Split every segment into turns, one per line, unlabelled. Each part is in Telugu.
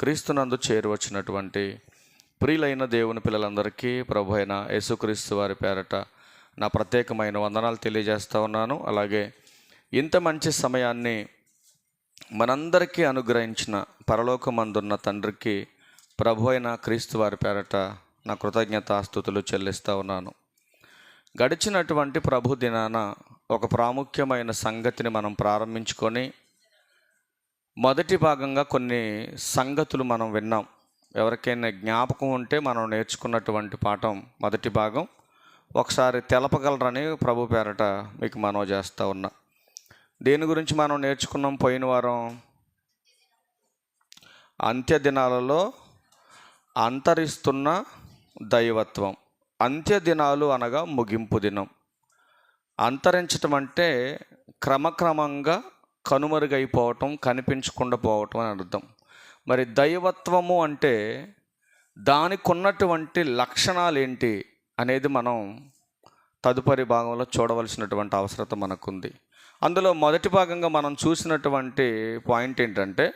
క్రీస్తునందు చేరువచ్చినటువంటి ప్రియులైన దేవుని పిల్లలందరికీ ప్రభు అయిన యేసుక్రీస్తు వారి పేరట నా ప్రత్యేకమైన వందనాలు తెలియజేస్తూ ఉన్నాను. అలాగే ఇంత మంచి సమయాన్ని మనందరికీ అనుగ్రహించిన పరలోకమందున్న తండ్రికి ప్రభు అయిన క్రీస్తు వారి పేరట నా కృతజ్ఞతాస్తుతులు చెల్లిస్తూ ఉన్నాను. గడిచినటువంటి ప్రభు దినాన ఒక ప్రాముఖ్యమైన సంగతిని మనం ప్రారంభించుకొని మొదటి భాగంగా కొన్ని సంగతులు మనం విన్నాం. ఎవరికైనా జ్ఞాపకం ఉంటే మనం నేర్చుకున్నటువంటి పాఠం మొదటి భాగం ఒకసారి తెలపగలరని ప్రభు పేరట మీకు మనవి చేస్తూ ఉన్నా. దేని గురించి మనం నేర్చుకున్నాం? పోయిన వారం అంత్య దినాలలో అంతరిస్తున్న దైవత్వం. అంత్య దినాలు అనగా ముగింపు దినం. అంతరించటం అంటే క్రమక్రమంగా కనుమరుగైపోవటం, కనిపించకుండా పోవటం అని అర్థం. మరి దైవత్వము అంటే దానికి ఉన్నటువంటి లక్షణాలు ఏంటి అనేది మనం తదుపరి భాగంలో చూడవలసినటువంటి అవసరత మనకుంది. అందులో మొదటి భాగంగా మనం చూసినటువంటి పాయింట్ ఏంటంటే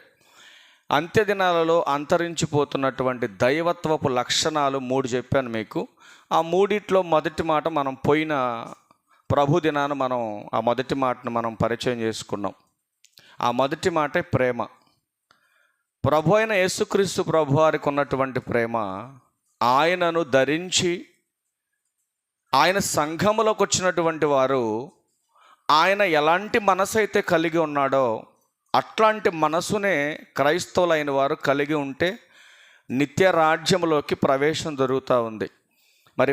అంత్య దినాలలో అంతరించిపోతున్నటువంటి దైవత్వపు లక్షణాలు 3 చెప్పాను మీకు. ఆ మూడిట్లో మొదటి మాట మనం పోయిన ప్రభు దినాన మనం ఆ మొదటి మాటను మనం పరిచయం చేసుకున్నాం. ఆ మొదటి మాటే ప్రేమ. ప్రభు అయిన యేసుక్రీస్తు ప్రభు వారికి ఉన్నటువంటి ప్రేమ, ఆయనను ధరించి ఆయన సంఘములోకి వచ్చినటువంటి వారు ఆయన ఎలాంటి మనసు అయితే కలిగి ఉన్నాడో అట్లాంటి మనసునే క్రైస్తవులైన వారు కలిగి ఉంటే నిత్య రాజ్యంలోకి ప్రవేశం జరుగుతూ ఉంది. మరి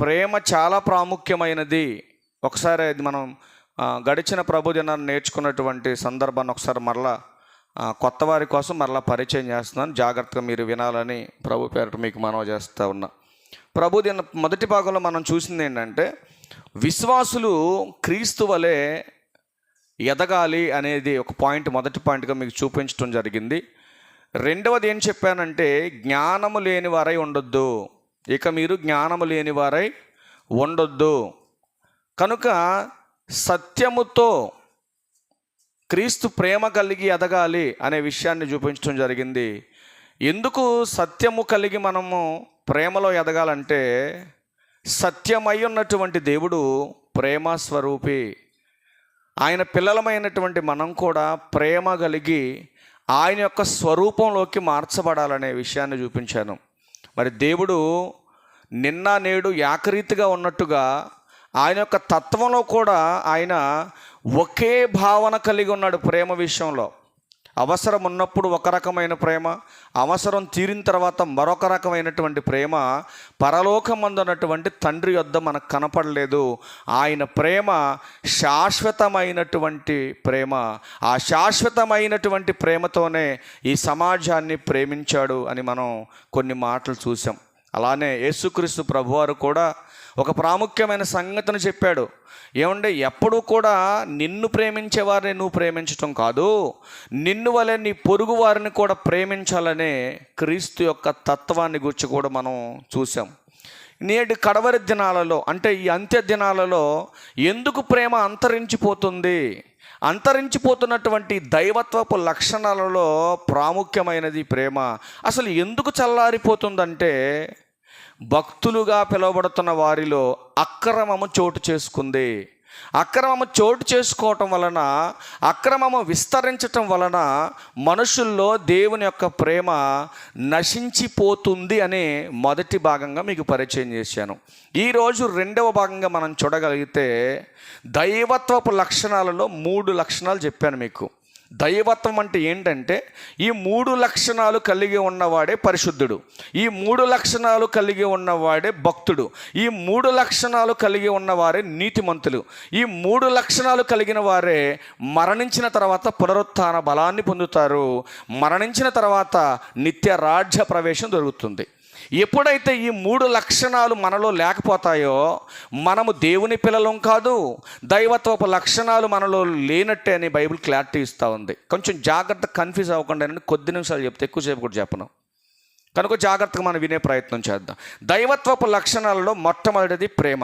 ప్రేమ చాలా ప్రాముఖ్యమైనది. ఒకసారి అది మనం గడిచిన ప్రభు దినాన్ని నేర్చుకున్నటువంటి సందర్భాన్ని ఒకసారి మరలా కొత్త వారి కోసం మరలా పరిచయం చేస్తున్నాను. జాగ్రత్తగా మీరు వినాలని ప్రభు పేరట మీకు మనవి చేస్తూ ఉన్నా. ప్రభు దిన మొదటి భాగంలో మనం చూసింది ఏంటంటే విశ్వాసులు క్రీస్తు వలె ఎదగాలి అనేది ఒక పాయింట్, మొదటి పాయింట్గా మీకు చూపించడం జరిగింది. రెండవది ఏం చెప్పానంటే జ్ఞానము లేని వారై ఉండొద్దు. ఇక మీరు జ్ఞానము లేని వారై ఉండొద్దు. కనుక సత్యముతో క్రీస్తు ప్రేమ కలిగి ఎదగాలి అనే విషయాన్ని చూపించడం జరిగింది. ఎందుకు సత్యము కలిగి మనము ప్రేమలో ఎదగాలంటే సత్యమై ఉన్నటువంటి దేవుడు ప్రేమ స్వరూపి. ఆయన పిల్లలమైనటువంటి మనం కూడా ప్రేమ కలిగి ఆయన యొక్క స్వరూపంలోకి మార్చబడాలనే విషయాన్ని చూపించాను. మరి దేవుడు నిన్న నేడు ఏకరీతిగా ఉన్నట్టుగా ఆయన యొక్క తత్వంలో కూడా ఆయన ఒకే భావన కలిగి ఉన్నాడు. ప్రేమ విషయంలో అవసరం ఉన్నప్పుడు ఒక రకమైన ప్రేమ, అవసరం తీరిన తర్వాత మరొక రకమైనటువంటి ప్రేమ పరలోకమందున్నటువంటి తండ్రి యొద్ద మనకు కనపడలేదు. ఆయన ప్రేమ శాశ్వతమైనటువంటి ప్రేమ. ఆ శాశ్వతమైనటువంటి ప్రేమతోనే ఈ సమాజాన్ని ప్రేమించాడు అని మనం కొన్ని మాటలు చూసాం. అలానే యేసుక్రీస్తు ప్రభువారు కూడా ఒక ప్రాముఖ్యమైన సంగతిని చెప్పాడు. ఏమంటే ఎప్పుడూ కూడా నిన్ను ప్రేమించే వారిని నువ్వు ప్రేమించటం కాదు, నిన్ను వలె నీ పొరుగు వారిని కూడా ప్రేమించాలనే క్రీస్తు యొక్క తత్వాన్ని గురించి కూడా మనం చూసాం. నేటి కడవరి దినాలలో అంటే ఈ అంత్య దినాలలో ఎందుకు ప్రేమ అంతరించిపోతుంది? అంతరించిపోతున్నటువంటి దైవత్వపు లక్షణాలలో ప్రాముఖ్యమైనది ప్రేమ. అసలు ఎందుకు చల్లారిపోతుందంటే భక్తులుగా పిలువబడుతున్న వారిలో అక్రమము చోటు చేసుకుంది. అక్రమము చోటు చేసుకోవటం వలన, అక్రమము విస్తరించటం వలన మనుషుల్లో దేవుని యొక్క ప్రేమ నశించిపోతుంది అనే మొదటి భాగంగా మీకు పరిచయం చేశాను. ఈరోజు రెండవ భాగంగా మనం చూడగలిగితే దైవత్వపు లక్షణాలలో 3 లక్షణాలు చెప్పాను మీకు. దైవత్వం అంటే ఏంటంటే ఈ 3 లక్షణాలు కలిగి ఉన్నవాడే పరిశుద్ధుడు, ఈ 3 లక్షణాలు కలిగి ఉన్నవాడే భక్తుడు, ఈ 3 లక్షణాలు కలిగి ఉన్నవారే నీతిమంతులు, ఈ 3 లక్షణాలు కలిగిన వారే మరణించిన తర్వాత పునరుత్థాన బలాన్ని పొందుతారు. మరణించిన తర్వాత నిత్య రాజ్య ప్రవేశం దొరుకుతుంది. ఎప్పుడైతే ఈ 3 లక్షణాలు మనలో లేకపోతాయో మనము దేవుని పిల్లలం కాదు, దైవత్వపు లక్షణాలు మనలో లేనట్టే అని బైబిల్ క్లారిటీ ఇస్తూ ఉంది. కొంచెం జాగ్రత్త, కన్ఫ్యూజ్ అవ్వకుండా కొద్ది నిమిషాలు చెప్తే ఎక్కువసేపు కూడా చెప్పను. కనుక జాగ్రత్తగా మనం వినే ప్రయత్నం చేద్దాం. దైవత్వపు లక్షణాలలో మొట్టమొదటిది ప్రేమ.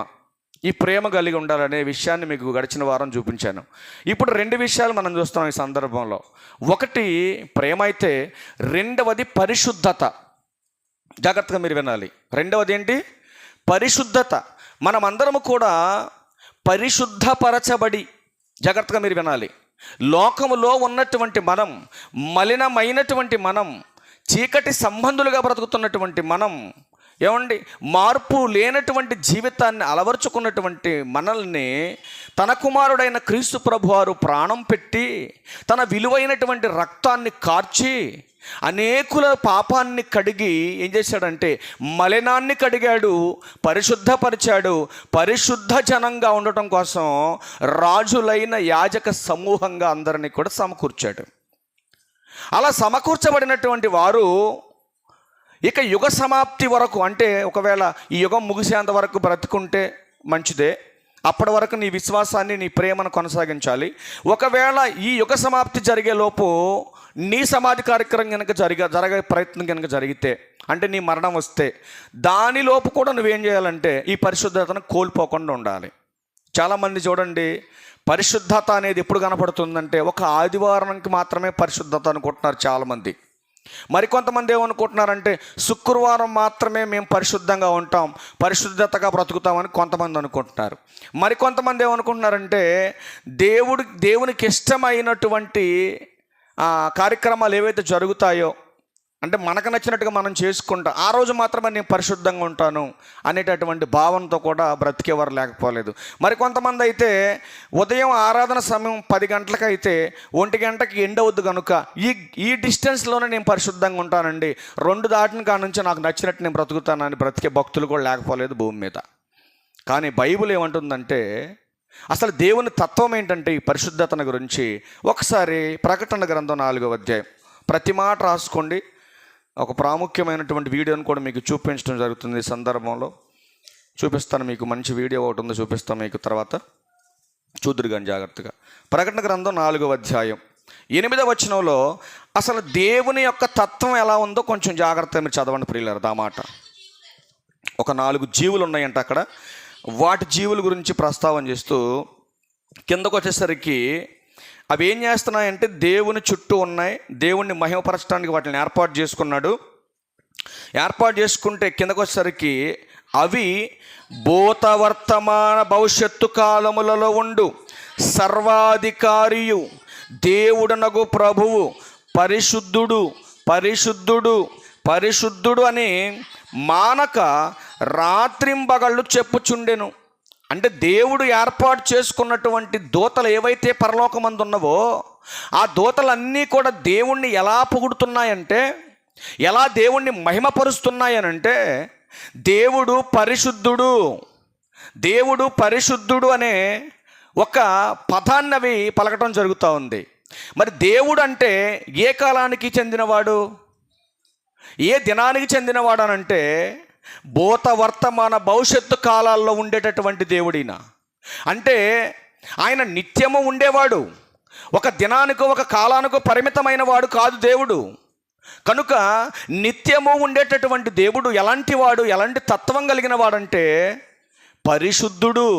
ఈ ప్రేమ కలిగి ఉండాలనే విషయాన్ని మీకు గడిచిన వారం చూపించాను. ఇప్పుడు 2 విషయాలు మనం చూస్తాం ఈ సందర్భంలో. ఒకటి ప్రేమ అయితే, రెండవది పరిశుద్ధత. జాగ్రత్తగా మీరు వినాలి. రెండవది ఏంటి? పరిశుద్ధత. మనమందరము కూడా పరిశుద్ధపరచబడి, జాగ్రత్తగా మీరు వినాలి, లోకములో ఉన్నటువంటి మనం, మలినమైనటువంటి మనం, చీకటి సంబంధులుగా బ్రతుకుతున్నటువంటి మనం, ఏమండి, మార్పు లేనటువంటి జీవితాన్ని అలవర్చుకున్నటువంటి మనల్ని తన కుమారుడైన క్రీస్తు ప్రభువారు ప్రాణం పెట్టి తన విలువైనటువంటి రక్తాన్ని కార్చి అనేకుల పాపాన్ని కడిగి ఏం చేశాడంటే మలినాన్ని కడిగాడు, పరిశుద్ధపరిచాడు. పరిశుద్ధ జనంగా ఉండటం కోసం రాజులైన యాజక సమూహంగా అందరినీ కూడా సమకూర్చాడు. అలా సమకూర్చబడినటువంటి వారు ఇక యుగ సమాప్తి వరకు, అంటే ఒకవేళ ఈ యుగం ముగిసేంత వరకు బ్రతుకుంటే మంచిదే, అప్పటి వరకు నీ విశ్వాసాన్ని, నీ ప్రేమను కొనసాగించాలి. ఒకవేళ ఈ యుగ సమాప్తి జరిగే లోపు నీ సమాధి కార్యక్రమం కనుక జరగే ప్రయత్నం కనుక జరిగితే, అంటే నీ మరణం వస్తే, దానిలోపు కూడా నువ్వేం చేయాలంటే ఈ పరిశుద్ధతను కోల్పోకుండా ఉండాలి. చాలామంది చూడండి, పరిశుద్ధత అనేది ఎప్పుడు కనపడుతుందంటే ఒక ఆదివారానికి మాత్రమే పరిశుద్ధత అనుకుంటున్నారు చాలామంది. మరికొంతమంది ఏమనుకుంటున్నారంటే శుక్రవారం మాత్రమే మేము పరిశుద్ధంగా ఉంటాం, పరిశుద్ధతగా బ్రతుకుతామని కొంతమంది అనుకుంటున్నారు. మరికొంతమంది ఏమనుకుంటున్నారంటే దేవునికి ఇష్టమైనటువంటి కార్యక్రమాలు ఏవైతే జరుగుతాయో, అంటే మనకు నచ్చినట్టుగా మనం చేసుకుంటాం, ఆ రోజు మాత్రమే నేను పరిశుద్ధంగా ఉంటాను అనేటటువంటి భావనతో కూడా బ్రతికేవారు లేకపోలేదు. మరికొంతమంది అయితే ఉదయం ఆరాధన సమయం 10 గంటలకైతే 1 గంటకి ఎండవద్దు కనుక ఈ డిస్టెన్స్లోనే నేను పరిశుద్ధంగా ఉంటానండి, 2 దాటిన కాడ నుంచి నాకు నచ్చినట్టు నేను బ్రతుకుతానని బ్రతికే భక్తులు కూడా లేకపోలేదు భూమి మీద. కానీ బైబిల్ ఏమంటుందంటే అసలు దేవుని తత్వం ఏంటంటే ఈ పరిశుద్ధతను గురించి ఒకసారి ప్రకటన గ్రంథం 4వ అధ్యాయం, ప్రతి మాట రాసుకోండి. ఒక ప్రాముఖ్యమైనటువంటి వీడియోని కూడా మీకు చూపించడం జరుగుతుంది. ఈ సందర్భంలో చూపిస్తాను మీకు, మంచి వీడియో ఒకటి ఉందో చూపిస్తాను మీకు, తర్వాత చూదురు కానీ జాగ్రత్తగా. ప్రకటన గ్రంథం 4వ అధ్యాయం 8వ వచనంలో అసలు దేవుని యొక్క తత్వం ఎలా ఉందో కొంచెం జాగ్రత్తగా మీరు చదవండి ప్రియులారా. ఆ మాట, ఒక 4 జీవులు ఉన్నాయంట అక్కడ, వాటి జీవుల గురించి ప్రస్తావన చేస్తూ కిందకు వచ్చేసరికి అవి ఏం చేస్తున్నాయంటే దేవుని చుట్టూ ఉన్నాయి, దేవుణ్ణి మహిమపరచడానికి వాటిని ఏర్పాటు చేసుకున్నాడు. ఏర్పాటు చేసుకుంటే కిందకు వచ్చేసరికి అవి భూత వర్తమాన భవిష్యత్తు కాలములలో ఉండు సర్వాధికారియు దేవుడనగు ప్రభువు పరిశుద్ధుడు పరిశుద్ధుడు పరిశుద్ధుడు అని మానక రాత్రింబగళ్ళు చెప్పుచుండెను. అంటే దేవుడు ఏర్పాటు చేసుకున్నటువంటి దూతలు ఏవైతే పరలోకమందు ఉన్నవో ఆ దూతలన్నీ కూడా దేవుణ్ణి ఎలా పొగుడుతున్నాయంటే, ఎలా దేవుణ్ణి మహిమపరుస్తున్నాయనంటే దేవుడు పరిశుద్ధుడు, దేవుడు పరిశుద్ధుడు అనే ఒక పదాన్ని అవి పలకటం జరుగుతూ ఉంది. మరి దేవుడు అంటే ఏ కాలానికి చెందినవాడు, ఏ దినానికి చెందినవాడు అనంటే భూత వర్తమాన భవిష్యత్తు కాలాల్లో ఉండేటటువంటి దేవుడిన. అంటే ఆయన నిత్యము ఉండేవాడు, ఒక దినానికో ఒక కాలానికో పరిమితమైన వాడు కాదు దేవుడు. కనుక నిత్యము ఉండేటటువంటి దేవుడు ఎలాంటి వాడు, ఎలాంటి తత్వం కలిగిన వాడంటే పరిశుద్ధుడు.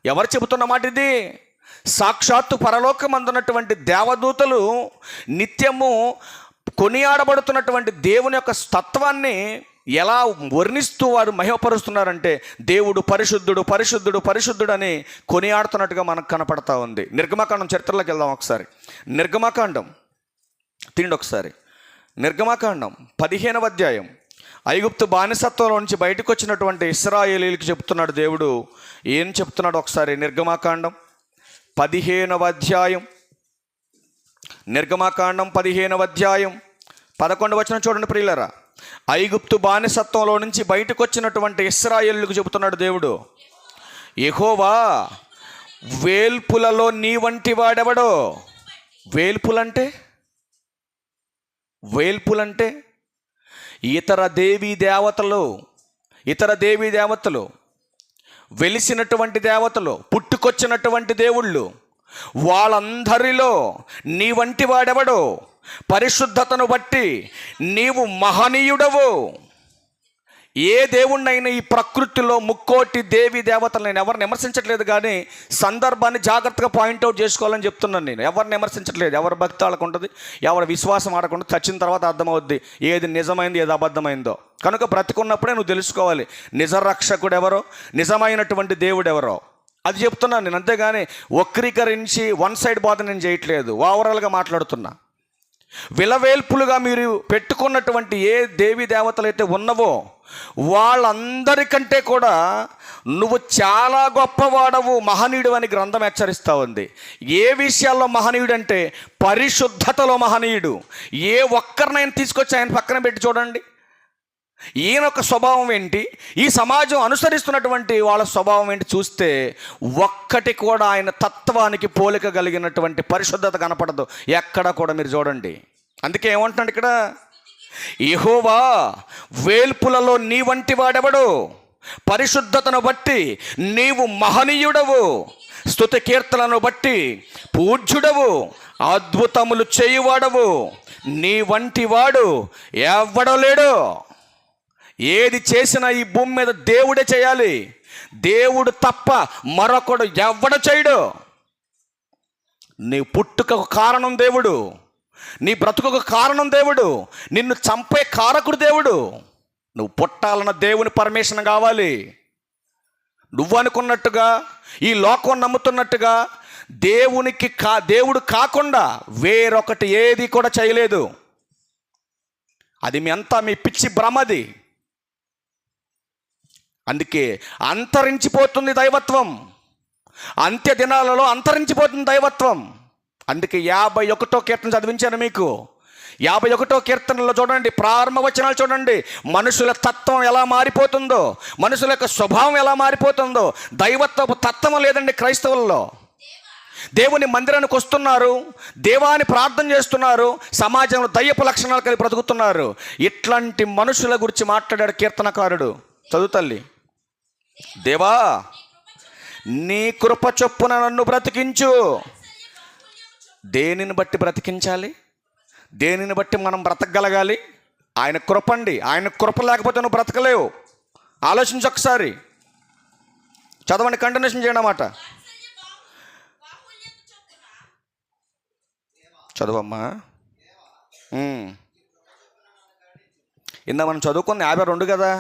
ఎవరు చెబుతున్న మాట ఇది? సాక్షాత్తు పరలోకమందున్నటువంటి దేవదూతలు నిత్యము కొనియాడబడుతున్నటువంటి దేవుని యొక్క తత్వాన్ని ఎలా వర్ణిస్తూ వారు మహిమపరుస్తున్నారంటే దేవుడు పరిశుద్ధుడు పరిశుద్ధుడు పరిశుద్ధుడు అని కొనియాడుతున్నట్టుగా మనకు కనపడతా ఉంది. నిర్గమకాండం చరిత్రలోకి వెళ్దాం ఒకసారి. నిర్గమకాండం తిండి ఒకసారి. నిర్గమకాండం 15వ అధ్యాయం, ఐగుప్తు బానిసత్వంలో నుంచి బయటకు వచ్చినటువంటి ఇశ్రాయేలీయులకు చెప్తున్నాడు దేవుడు. ఏం చెప్తున్నాడు ఒకసారి? నిర్గమకాండం 15వ అధ్యాయం, నిర్గమకాండం 15వ అధ్యాయం 11వ వచనం చూడండి ప్రియులారా. ఐగుప్తు బానిసత్వంలో నుంచి బయటకు వచ్చినటువంటి ఇశ్రాయేలుకు చెబుతున్నాడు దేవుడు, యెహోవా వేల్పులలో నీ వంటి వాడెవడో. వేల్పులంటే ఇతర దేవీ దేవతలు వెలిసినటువంటి దేవతలు, పుట్టుకొచ్చినటువంటి దేవుళ్ళు, వాళ్ళందరిలో నీ వంటి వాడెవడో. పరిశుద్ధతను బట్టి నీవు మహనీయుడవు. ఏ దేవుణ్ణైనా ఈ ప్రకృతిలో ముక్కోటి దేవి దేవతలు నేను ఎవరిని విమర్శించట్లేదు, కానీ సందర్భాన్ని జాగ్రత్తగా పాయింట్అవుట్ చేసుకోవాలని చెప్తున్నాను. నేను ఎవరిని విమర్శించట్లేదు. ఎవరి భక్తి వాళ్ళకు ఉంటుంది, ఎవరి విశ్వాసం ఆడకుండా చచ్చిన తర్వాత అర్థమవుద్ది ఏది నిజమైంది ఏది అబద్ధమైందో. కనుక బ్రతికున్నప్పుడే నువ్వు తెలుసుకోవాలి నిజ రక్షకుడు ఎవరో, నిజమైనటువంటి దేవుడు ఎవరో. అది చెప్తున్నాను నేను, అంతేగాని వక్రీకరించి వన్ సైడ్ బోధన నేను చేయట్లేదు, ఓవరాల్గా మాట్లాడుతున్నా. విలవేల్పులుగా మీరు పెట్టుకున్నటువంటి ఏ దేవీ దేవతలు అయితే ఉన్నవో వాళ్ళందరికంటే కూడా నువ్వు చాలా గొప్పవాడవు, మహనీయుడు అని గ్రంథం హెచ్చరిస్తూ ఉంది. ఏ విషయాల్లో మహనీయుడు అంటే పరిశుద్ధతలో మహనీయుడు. ఏ ఒక్కరినైనా తీసుకొచ్చి ఆయన పక్కన పెట్టి చూడండి, ఈయన ఒక స్వభావం ఏంటి, ఈ సమాజం అనుసరిస్తున్నటువంటి వాళ్ళ స్వభావం ఏంటి చూస్తే ఒక్కటి కూడా ఆయన తత్వానికి పోలిక కలిగినటువంటి పరిశుద్ధత కనపడదు ఎక్కడ కూడా. మీరు చూడండి. అందుకే ఏమంటున్నాడు ఇక్కడ, యెహోవా వేల్పులలో నీ వంటి వాడెవడు, పరిశుద్ధతను బట్టి నీవు మహనీయుడవు, స్తుతి కీర్తనను బట్టి పూజ్యుడవు, అద్భుతములు చేయువాడవు, నీ వంటి వాడు ఎవ్వడో లేడు. ఏది చేసినా ఈ భూమి మీద దేవుడే చేయాలి, దేవుడు తప్ప మరొకడు ఎవ్వడు చేయడు. నీ పుట్టుకకు కారణం దేవుడు, నీ బ్రతుకుకు కారణం దేవుడు, నిన్ను చంపే కారకుడు దేవుడు. నువ్వు పుట్టాలన్న దేవుని పర్మిషన్ కావాలి. నువ్వు అనుకున్నట్టుగా ఈ లోకం నమ్ముతున్నట్టుగా దేవుడు కాకుండా వేరొకటి ఏది కూడా చేయలేదు. అది మీ పిచ్చి భ్రమది. అందుకే అంతరించిపోతుంది దైవత్వం, అంత్య దినాలలో అంతరించిపోతుంది దైవత్వం. అందుకే 51వ కీర్తన చదివించాను మీకు. 51వ కీర్తనలో చూడండి, ప్రారంభ వచనాలు చూడండి, మనుషుల తత్వం ఎలా మారిపోతుందో, మనుషుల యొక్క స్వభావం ఎలా మారిపోతుందో. దైవత్వపు తత్వం లేదండి క్రైస్తవుల్లో. దేవుని మందిరానికి వస్తున్నారు, దేవాన్ని ప్రార్థన చేస్తున్నారు, సమాజంలో దయ్యపు లక్షణాలు కలిగి బ్రతుకుతున్నారు. ఇట్లాంటి మనుషుల గురించి మాట్లాడాడు కీర్తనకారుడు. చదువు తల్లి. దేవా నీ కృప చొప్పున నన్ను బ్రతికించు. దేనిని బట్టి బ్రతికించాలి, దేనిని బట్టి మనం బ్రతకగలగాలి? ఆయన కృప అండి. ఆయన కృప లేకపోతే నువ్వు బ్రతకలేవు. ఆలోచించి ఒకసారి చదవండి, కంటిన్యూషన్ చేయండి అన్నమాట. చదువమ్మా. ఇందా మనం చదువుకుంది 52 కదా,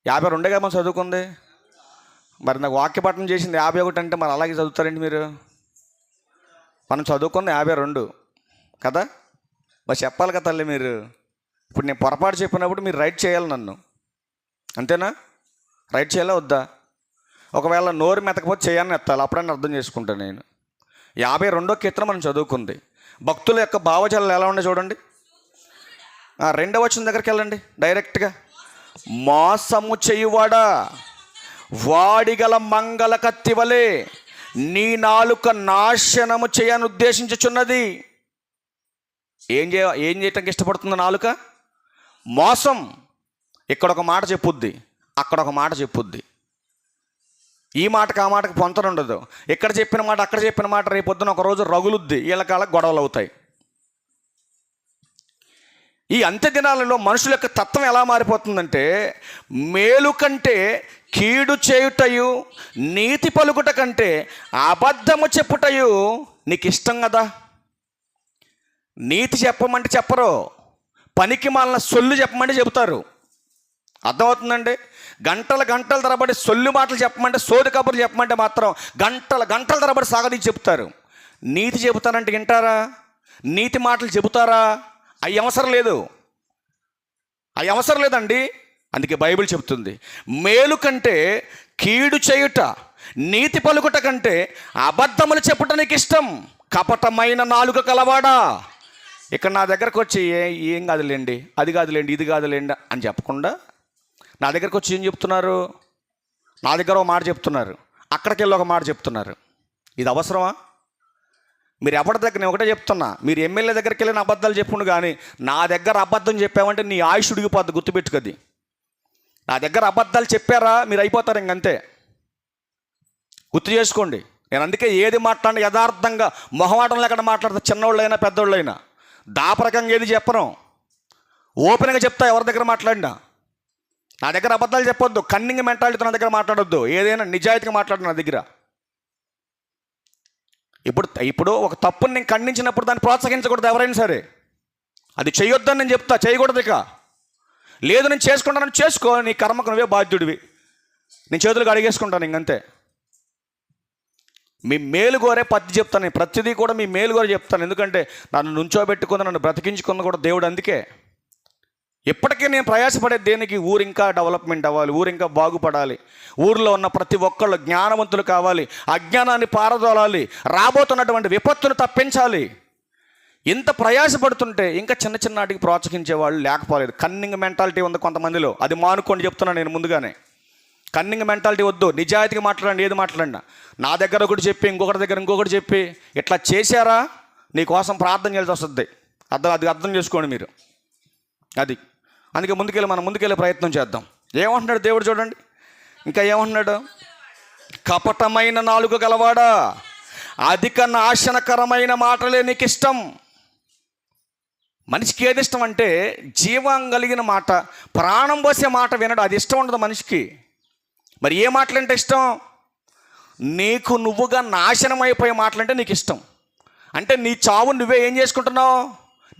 52 కదా మనం చదువుకుంది. మరి నాకు వాక్యపఠనం చేసింది 51 అంటే మరి అలాగే చదువుతారండి మీరు. మనం చదువుకుంది 52 కదా. మరి చెప్పాలి కదా తల్లి మీరు. ఇప్పుడు నేను పొరపాటు చెప్పినప్పుడు మీరు రైట్ చేయాలి నన్ను, అంతేనా? రైట్ చేయాలా వద్దా? ఒకవేళ నోరు మెతకపోతే చేయాలని ఎత్తాలి, అప్పుడని అర్థం చేసుకుంటాను నేను. 52వ కీర్తన మనం చదువుకుంది. భక్తుల యొక్క భావజాలు ఎలా ఉండే చూడండి. 2వ వచనం దగ్గరికి వెళ్ళండి డైరెక్ట్గా. మోసము చేయువాడా, వాడిగల మంగళ కత్తివలే నీ నాలుక నాశనము చేయని ఉద్దేశించుచున్నది. ఏం చేయటానికి ఇష్టపడుతుంది నాలుక? మోసం. ఇక్కడ ఒక మాట చెప్పుద్ది, అక్కడ ఒక మాట చెప్పుద్ది. ఈ మాటకు ఆ మాటకు పొంతన ఉండదు. ఇక్కడ చెప్పిన మాట అక్కడ చెప్పిన మాట రేపొద్దున ఒకరోజు రగులుద్ది, వీళ్ళకాల గొడవలు అవుతాయి. ఈ అంత్య దినాలలో మనుషుల యొక్క తత్వం ఎలా మారిపోతుందంటే, మేలు కంటే కీడు చేయుటయు, నీతి పలుకుట కంటే అబద్ధము చెప్పుటయు నీకు ఇష్టం కదా. నీతి చెప్పమంటే చెప్పరు, పనికి మాలిన సొల్లు చెప్పమంటే చెబుతారు. అర్థమవుతుందండి? గంటల తరబడి సొల్లు మాటలు చెప్పమంటే, సోది కబుర్లు చెప్పమంటే మాత్రం గంటల తరబడి సాగదీసి చెప్తారు. నీతి చెబుతానంటే వింటారా? నీతి మాటలు చెబుతారా? అవి అవసరం లేదు, అవి అవసరం లేదండి. అందుకే బైబిల్ చెబుతుంది, మేలు కంటే కీడు చేయుట, నీతి పలుకుట కంటే అబద్ధములు చెప్పుట నీకు ఇష్టం, కపటమైన నాలుక కలవాడా. ఇక్కడ నా దగ్గరకు వచ్చి ఏం కాదులేండి, అది కాదులేండి, ఇది కాదులేండి అని చెప్పకుండా నా దగ్గరకు వచ్చి ఏం చెప్తున్నారు? నా దగ్గర ఒక మాట చెప్తున్నారు, అక్కడికి వెళ్ళి ఒక మాట చెప్తున్నారు. ఇది అవసరమా? మీరు ఎవరి దగ్గర, నేను ఒకటే చెప్తున్నా, మీరు ఎమ్మెల్యే దగ్గరికి వెళ్ళిన అబద్ధాలు చెప్పుండు, కానీ నా దగ్గర అబద్ధం చెప్పామంటే నీ ఆయుష్ ఉడిగిపోద్ది, గుర్తుపెట్టుకది. నా దగ్గర అబద్ధాలు చెప్పారా మీరు అయిపోతారు ఇంకంతే, గుర్తు చేసుకోండి. నేను అందుకే ఏది మాట్లాడినా యథార్థంగా మొహమాటం లేకుండా మాట్లాడతా. చిన్నోళ్ళైనా పెద్దోళ్ళైనా దాపరకంగా ఏది చెప్పను, ఓపెన్గా చెప్తా ఎవరి దగ్గర మాట్లాడినా. నా దగ్గర అబద్ధాలు చెప్పొద్దు, కన్నింగ్ మెంటాలిటీతో నా దగ్గర మాట్లాడొద్దు, ఏదైనా నిజాయితీగా మాట్లాడు నా దగ్గర. ఇప్పుడు ఒక తప్పుని నేను ఖండించినప్పుడు దాన్ని ప్రోత్సహించకూడదు ఎవరైనా సరే. అది చేయొద్దని నేను చెప్తా, చేయకూడదు. ఇక లేదు నేను చేసుకుంటానని చేసుకో, నీ కర్మకు నువ్వే బాధ్యుడివి. నేను చేతులకు అడిగేసుకుంటాను ఇంకంతే. మీ మేలు కోరే పద్ధతి చెప్తాను నేను, ప్రతిదీ కూడా మీ మేలు కోరే చెప్తాను. ఎందుకంటే నన్ను నుంచోబెట్టుకుంది, నన్ను బ్రతికించుకుంది కూడా దేవుడు. అందుకే ఇప్పటికీ నేను ప్రయాసపడేది దేనికి? ఊరు ఇంకా డెవలప్మెంట్ అవ్వాలి, ఊరు ఇంకా బాగుపడాలి, ఊరిలో ఉన్న ప్రతి ఒక్కళ్ళు జ్ఞానవంతులు కావాలి, అజ్ఞానాన్ని పారదోలాలి, రాబోతున్నటువంటి విపత్తును తప్పించాలి. ఇంత ప్రయాసపడుతుంటే ఇంకా చిన్న చిన్న వాటికి ప్రోత్సహించే వాళ్ళు లేకపోలేదు. కన్నింగ్ మెంటాలిటీ ఉంది కొంతమందిలో, అది మానుకోండి చెప్తున్నాను నేను ముందుగానే. కన్నింగ్ మెంటాలిటీ వద్దు, నిజాయితీగా మాట్లాడండి. ఏది మాట్లాడినా నా దగ్గర ఒకటి చెప్పి ఇంకొకటి దగ్గర ఇంకొకటి చెప్పి ఇట్లా చేశారా నీ కోసం ప్రార్థన చేయాల్సి వస్తుంది. అది అర్థం చేసుకోండి మీరు. అది అందుకే మనం ముందుకెళ్ళే ప్రయత్నం చేద్దాం. ఏమంటున్నాడు దేవుడు చూడండి, ఇంకా ఏమంటున్నాడు? కపటమైన నాలుక గలవాడా, అధిక నాశనకరమైన మాటలే నీకు ఇష్టం. మనిషికి ఏది ఇష్టం అంటే జీవం కలిగిన మాట, ప్రాణం పోసే మాట వినడు, అది ఇష్టం ఉండదు మనిషికి. మరి ఏ మాటలంటే ఇష్టం? నీకు నువ్వుగా నాశనం అయిపోయే మాటలంటే నీకు ఇష్టం. అంటే నీ చావు నువ్వే ఏం చేసుకుంటున్నావు?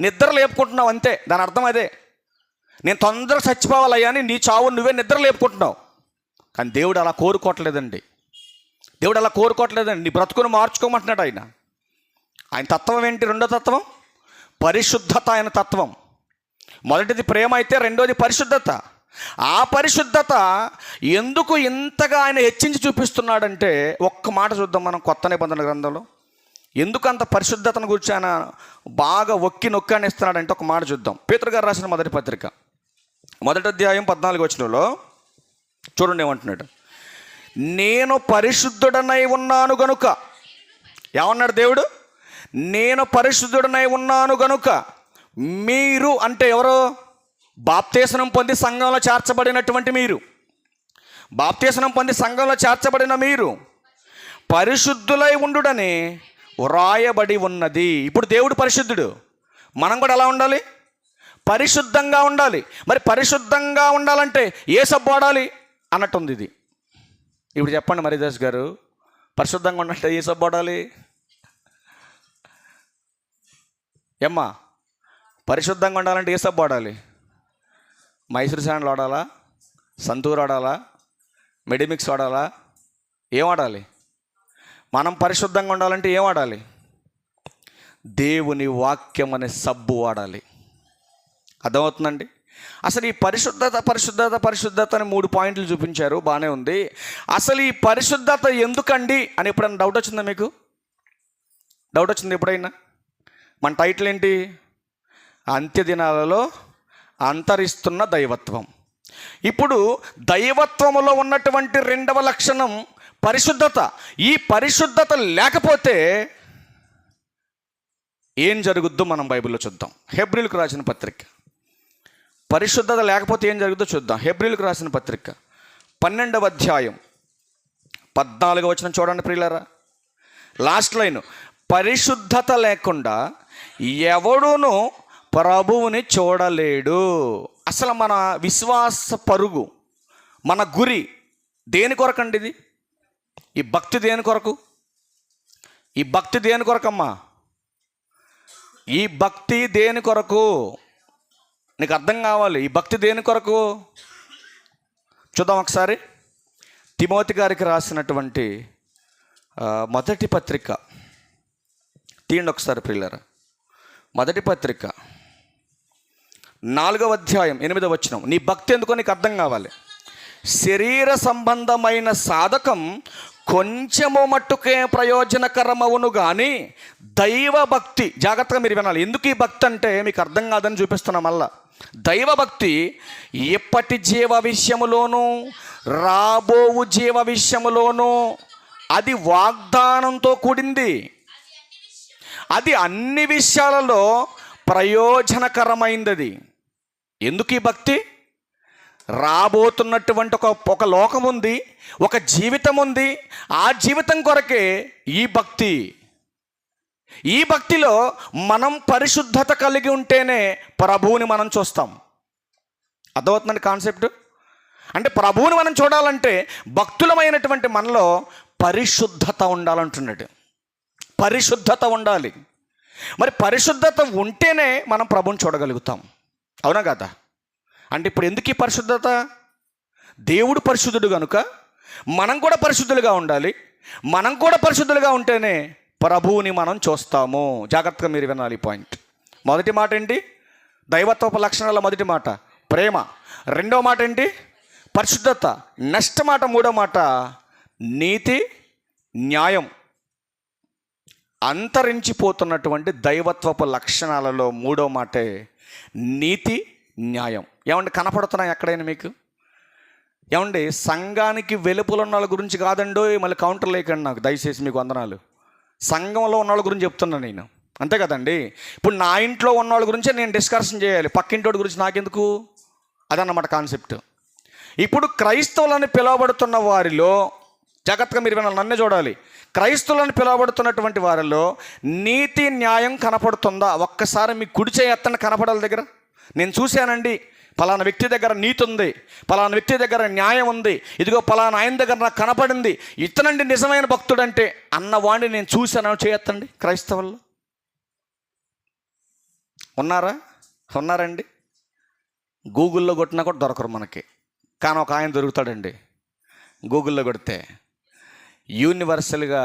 నిద్ర లేపుకుంటున్నావు, అంతే. దాని అర్థం అదే. నేను తొందరగా చచ్చిపోవాలయ్యా అని నీ చావు నువ్వే నిద్ర లేపుకుంటున్నావు. కానీ దేవుడు అలా కోరుకోవట్లేదండి. దేవుడు అలా కోరుకోవట్లేదండి. నీ బ్రతుకును మార్చుకోమంటున్నాడు ఆయన. ఆయన తత్వం ఏంటి? రెండో తత్వం పరిశుద్ధత. ఆయన తత్వం మొదటిది ప్రేమ అయితే రెండోది పరిశుద్ధత. ఆ పరిశుద్ధత ఎందుకు ఇంతగా ఆయన హెచ్చించి చూపిస్తున్నాడంటే ఒక్క మాట చూద్దాం మనం కొత్త నిబంధన గ్రంథంలో. ఎందుకు అంత పరిశుద్ధతను గురించి ఆయన బాగా నొక్కి ఇస్తున్నాడంటే ఒక మాట చూద్దాం. పేతురు గారు రాసిన మొదటి పత్రిక 1వ అధ్యాయం 14వ వచనంలో చూడండి ఏమంటున్నాడు. నేను పరిశుద్ధుడనై ఉన్నాను గనుక, ఏమన్నాడు దేవుడు? నేను పరిశుద్ధుడనై ఉన్నాను గనుక మీరు, అంటే ఎవరో? బాప్తీసనం పొంది సంఘంలో చేర్చబడినటువంటి మీరు, బాప్తీసనం పొంది సంఘంలో చేర్చబడిన మీరు పరిశుద్ధులై ఉండుడని వ్రాయబడి ఉన్నది. ఇప్పుడు దేవుడు పరిశుద్ధుడు, మనం కూడా ఎలా ఉండాలి? పరిశుద్ధంగా ఉండాలి. మరి పరిశుద్ధంగా ఉండాలంటే ఏ సబ్బు వాడాలి అన్నట్టుంది ఇది. ఇప్పుడు చెప్పండి మరిదాస్ గారు, పరిశుద్ధంగా ఉండాలంటే ఏ సబ్బు వాడాలి? ఏమ్మా, పరిశుద్ధంగా ఉండాలంటే ఏ సబ్బు వాడాలి? మైసూర్ శాండల్ వాడాలా? సంతూర్ వాడాలా? మెడిమిక్స్ వాడాలా? ఏం వాడాలి? మనం పరిశుద్ధంగా ఉండాలంటే ఏం వాడాలి? దేవుని వాక్యం అనే సబ్బు వాడాలి. అర్థమవుతుందండి? అసలు ఈ పరిశుద్ధత పరిశుద్ధత పరిశుద్ధత అని 3 పాయింట్లు చూపించారు, బాగానే ఉంది. అసలు ఈ పరిశుద్ధత ఎందుకండి అని ఎప్పుడైనా డౌట్ వచ్చిందా మీకు? డౌట్ వచ్చింది ఎప్పుడైనా? మన టైటిల్ ఏంటి? అంత్యదినాలలో అంతరిస్తున్న దైవత్వం. ఇప్పుడు దైవత్వములో ఉన్నటువంటి 2వ లక్షణం పరిశుద్ధత. ఈ పరిశుద్ధత లేకపోతే ఏం జరుగుద్దో మనం బైబిల్లో చూద్దాం. హెబ్రీలకు రాసిన పత్రిక, పరిశుద్ధత లేకపోతే ఏం జరుగుద్దో చూద్దాం. హెబ్రీలకు రాసిన పత్రిక 12వ అధ్యాయం 14వ వచనం చూడండి ప్రియులారా. లాస్ట్ లైన్, పరిశుద్ధత లేకుండా ఎవడును ప్రభువుని చూడలేడు. అసలు మన విశ్వాస పరుగు, మన గురి దేని కొరకండి? ఇది ఈ భక్తి దేని కొరకు? ఈ భక్తి దేని కొరకమ్మా? ఈ భక్తి దేని కొరకు? నీకు అర్థం కావాలి. ఈ భక్తి దేని కొరకు? చూద్దాం ఒకసారి. తిమోతి గారికి రాసినటువంటి మొదటి పత్రిక తీయండి ఒకసారి ప్రియులారా. మొదటి పత్రిక 4వ అధ్యాయం 8వ వచనం. నీ భక్తి ఎందుకో నీకు అర్థం కావాలి. శరీర సంబంధమైన సాధకం కొంచెము మట్టుకే ప్రయోజనకరమవును కానీ దైవభక్తి, జాగ్రత్తగా మీరు వినాలి. ఎందుకు ఈ భక్తి అంటే మీకు అర్థం కాదని చూపిస్తున్నాం. మళ్ళా దైవభక్తి ఎప్పటి జీవ విషయములోనూ రాబోవు జీవ విషయములోనూ అది వాగ్దానంతో కూడింది. అది అన్ని విషయాలలో ప్రయోజనకరమైనది. ఎందుకు ఈ భక్తి? రాబోతున్నటువంటి ఒక లోకం ఉంది, ఒక జీవితం ఉంది. ఆ జీవితం కొరకే ఈ భక్తి. ఈ భక్తిలో మనం పరిశుద్ధత కలిగి ఉంటేనే ప్రభువుని మనం చూస్తాం. అర్థమవుతుందండి కాన్సెప్ట్? అంటే ప్రభువుని మనం చూడాలంటే భక్తులమైనటువంటి మనలో పరిశుద్ధత ఉండాలంటున్నాడు. పరిశుద్ధత ఉండాలి. మరి పరిశుద్ధత ఉంటేనే మనం ప్రభువుని చూడగలుగుతాం. అవునా కదా? అంటే ఇప్పుడు ఎందుకు ఈ పరిశుద్ధత? దేవుడు పరిశుద్ధుడు కనుక మనం కూడా పరిశుద్ధులుగా ఉండాలి. మనం కూడా పరిశుద్ధులుగా ఉంటేనే ప్రభువుని మనం చూస్తాము. జాగ్రత్తగా మీరు వినాలి ఈ పాయింట్. మొదటి మాట ఏంటి? దైవత్వపు లక్షణాల మొదటి మాట ప్రేమ. రెండో మాట ఏంటి? పరిశుద్ధత. నెక్స్ట్ మాట, మూడో మాట నీతి న్యాయం. అంతరించిపోతున్నటువంటి దైవత్వపు లక్షణాలలో మూడో మాటే నీతి న్యాయం. ఏమండి కనపడుతున్నాయి ఎక్కడైనా మీకు? ఏమండి సంఘానికి వెలుపల ఉన్న వాళ్ళ గురించి కాదండో, మళ్ళీ కౌంటర్ లేకండి నాకు దయచేసి, మీకు వందనాలు. సంఘంలో ఉన్న వాళ్ళ గురించి చెప్తున్నాను నేను, అంతే కదండి. ఇప్పుడు నా ఇంట్లో ఉన్న వాళ్ళ గురించే నేను డిస్కషన్ చేయాలి, పక్కింటోడి గురించి నాకెందుకు? అదన్నమాట కాన్సెప్ట్. ఇప్పుడు క్రైస్తవులని పిలువబడుతున్న వారిలో, జాగ్రత్తగా మీరు వినాలి, నన్నే చూడాలి, క్రైస్తవులను పిలువబడుతున్నటువంటి వారిలో నీతి న్యాయం కనపడుతుందా? ఒక్కసారి మీ కుడి చేయి ఎత్తండి, కనపడాలి దగ్గర. నేను చూశానండి, పలానా వ్యక్తి దగ్గర నీతి ఉంది, పలానా వ్యక్తి దగ్గర న్యాయం ఉంది, ఇదిగో పలానా ఆయన దగ్గర నాకు కనపడింది, ఇతనండి నిజమైన భక్తుడు అంటే అన్నవాడిని నేను చూశాను. చేయొత్తండి. క్రైస్తవుల్లో ఉన్నారా? ఉన్నారండి. గూగుల్లో కొట్టినా కూడా దొరకరు మనకి, కానీ ఒక ఆయన దొరుకుతాడండి. గూగుల్లో కొడితే యూనివర్సల్గా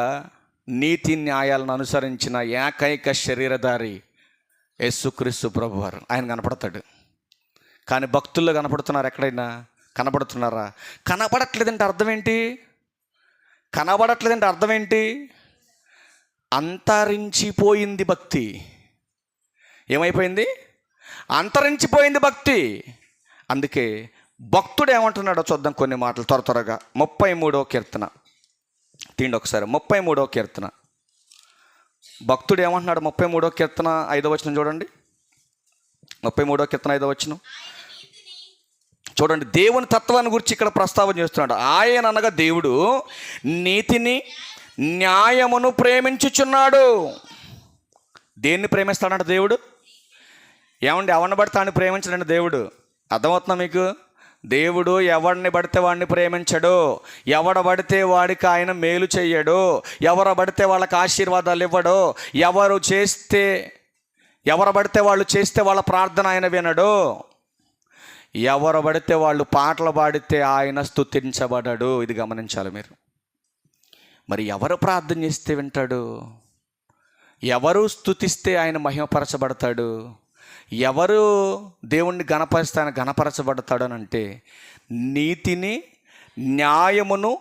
నీతి న్యాయాలను అనుసరించిన ఏకైక శరీరధారి యేసుక్రీస్తు ప్రభువారు, ఆయన కనపడతాడు. కానీ భక్తుల్లో కనపడుతున్నారు? ఎక్కడైనా కనపడుతున్నారా? కనపడట్లేదంటే అర్థం ఏంటి? కనబడట్లేదంటే అర్థం ఏంటి? అంతరించిపోయింది భక్తి. ఏమైపోయింది? అంతరించిపోయింది భక్తి. అందుకే భక్తుడు ఏమంటున్నాడో చూద్దాం కొన్ని మాటలు త్వరగా. 33వ కీర్తన తీండి ఒకసారి. 33వ కీర్తన భక్తుడు ఏమంటున్నాడు? 33వ కీర్తన 5వ వచనం చూడండి. 33వ కీర్తన 5వ వచనం చూడండి. దేవుని తత్వాన్ని గురించి ఇక్కడ ప్రస్తావన చేస్తున్నాడు. ఆయన అనగా దేవుడు నీతిని న్యాయమును ప్రేమించుచున్నాడు. దేన్ని ప్రేమిస్తాడంట దేవుడు? ఏమండి ఎవరిని పడితే వాడిని ప్రేమించడండి దేవుడు. అర్థమవుతుందా మీకు? దేవుడు ఎవరిని పడితే వాడిని ప్రేమించడు, ఎవడ పడితే వాడికి ఆయన మేలు చెయ్యడు, ఎవరు పడితే వాళ్ళకి ఆశీర్వాదాలు ఇవ్వడు, ఎవరు పడితే వాళ్ళు చేస్తే వాళ్ళ ప్రార్థన ఆయన వినడు, ఎవరు పడితే వాళ్ళు పాటలు పాడితే ఆయన స్తుతించబడడు. ఇది గమనించాలి మీరు. మరి ఎవరు ప్రార్థన చేస్తే వింటాడు? ఎవరు స్తుతిస్తే ఆయన మహిమపరచబడతాడు? ఎవరు దేవుణ్ణి గణపరిస్తే ఆయన గణపరచబడతాడు అని అంటే నీతిని న్యాయమును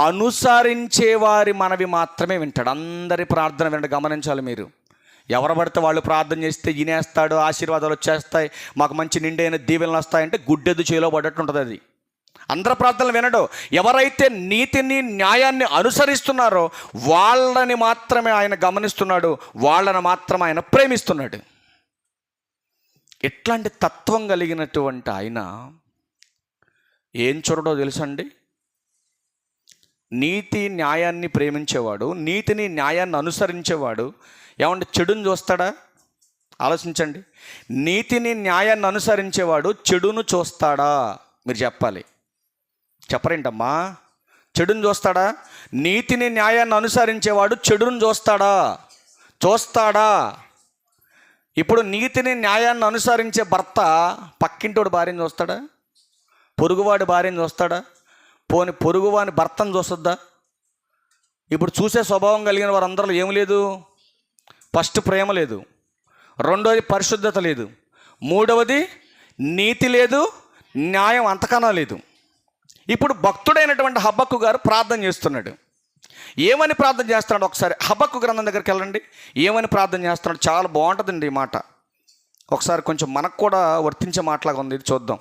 అనుసరించే వారి మనవి మాత్రమే వింటాడు. అందరి ప్రార్థన వినడు. గమనించాలి మీరు. ఎవరు పడితే వాళ్ళు ప్రార్థన చేస్తే వినేస్తాడు, ఆశీర్వాదాలు వచ్చేస్తాయి, మాకు మంచి నిండైన దీవెనలు వస్తాయంటే గుడ్డెద్దు చేలో పడ్డట్టు ఉంటుంది అది. అందరి ప్రార్థనలు వినడు. ఎవరైతే నీతిని న్యాయాన్ని అనుసరిస్తున్నారో వాళ్ళని మాత్రమే ఆయన గమనిస్తున్నాడు, వాళ్ళని మాత్రమే ఆయన ప్రేమిస్తున్నాడు. ఎట్లాంటి తత్వం కలిగినటువంటి ఆయన ఏం చూడడో తెలుసండి? నీతి న్యాయాన్ని ప్రేమించేవాడు, నీతిని న్యాయాన్ని అనుసరించేవాడు ఏమంటే చెడుని చూస్తాడా? ఆలోచించండి. నీతిని న్యాయాన్ని అనుసరించేవాడు చెడును చూస్తాడా? మీరు చెప్పాలి. చెప్పరేంటమ్మా? చెడును చూస్తాడా? నీతిని న్యాయాన్ని అనుసరించేవాడు చెడును చూస్తాడా? ఇప్పుడు నీతిని న్యాయాన్ని అనుసరించే భర్త పక్కింటోడు భార్యను చూస్తాడా? పొరుగువాడి భార్యను చూస్తాడా? పోని పొరుగువాని భర్తను చూస్తుందా? ఇప్పుడు చూసే స్వభావం కలిగిన వారందరిలో ఏం లేదు? ఫస్ట్ ప్రేమ లేదు, రెండవది పరిశుద్ధత లేదు, మూడవది నీతి లేదు, న్యాయం అంతకన్నా లేదు. ఇప్పుడు భక్తుడైనటువంటి హబక్కు గారు ప్రార్థన చేస్తున్నాడు. ఏమని ప్రార్థన చేస్తున్నాడు? ఒకసారి హబక్కు గ్రంథం దగ్గరికి వెళ్ళండి. ఏమని ప్రార్థన చేస్తున్నాడు? చాలా బాగుంటుందండి ఈ మాట. ఒకసారి కొంచెం మనకు కూడా వర్తించే మాటలాగా ఉంది, ఇది చూద్దాం.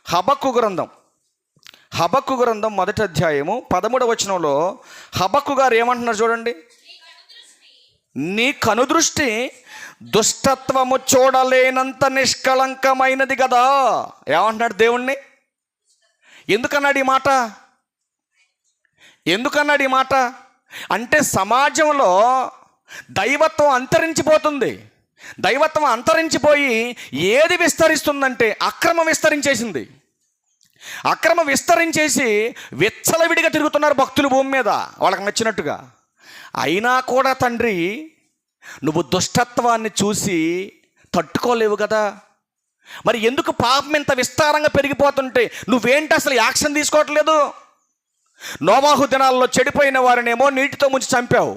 హబక్కు గ్రంథం 1వ అధ్యాయము 13వ వచనంలో హబక్కు గారు ఏమంటున్నారు చూడండి. నీ కనుదృష్టి దుష్టత్వము చూడలేనంత నిష్కళంకమైనది కదా. ఏమంటున్నాడు దేవుణ్ణి? ఎందుకన్నాడు ఈ మాట? అంటే సమాజంలో దైవత్వం అంతరించిపోతుంది. దైవత్వం అంతరించిపోయి ఏది విస్తరిస్తుందంటే అక్రమం విస్తరించేసింది. అక్రమ విస్తరించేసి విచ్చలవిడిగా తిరుగుతున్నారు భక్తులు భూమి మీద వాళ్ళకి నచ్చినట్టుగా. అయినా కూడా తండ్రి నువ్వు దుష్టత్వాన్ని చూసి తట్టుకోలేవు కదా. మరి ఎందుకు పాపం ఇంత విస్తారంగా పెరిగిపోతుంటే నువ్వేంటి అసలు యాక్షన్ తీసుకోవట్లేదు? నోవాహు దినాల్లో చెడిపోయిన వారినేమో నీటితో ముంచి చంపావు.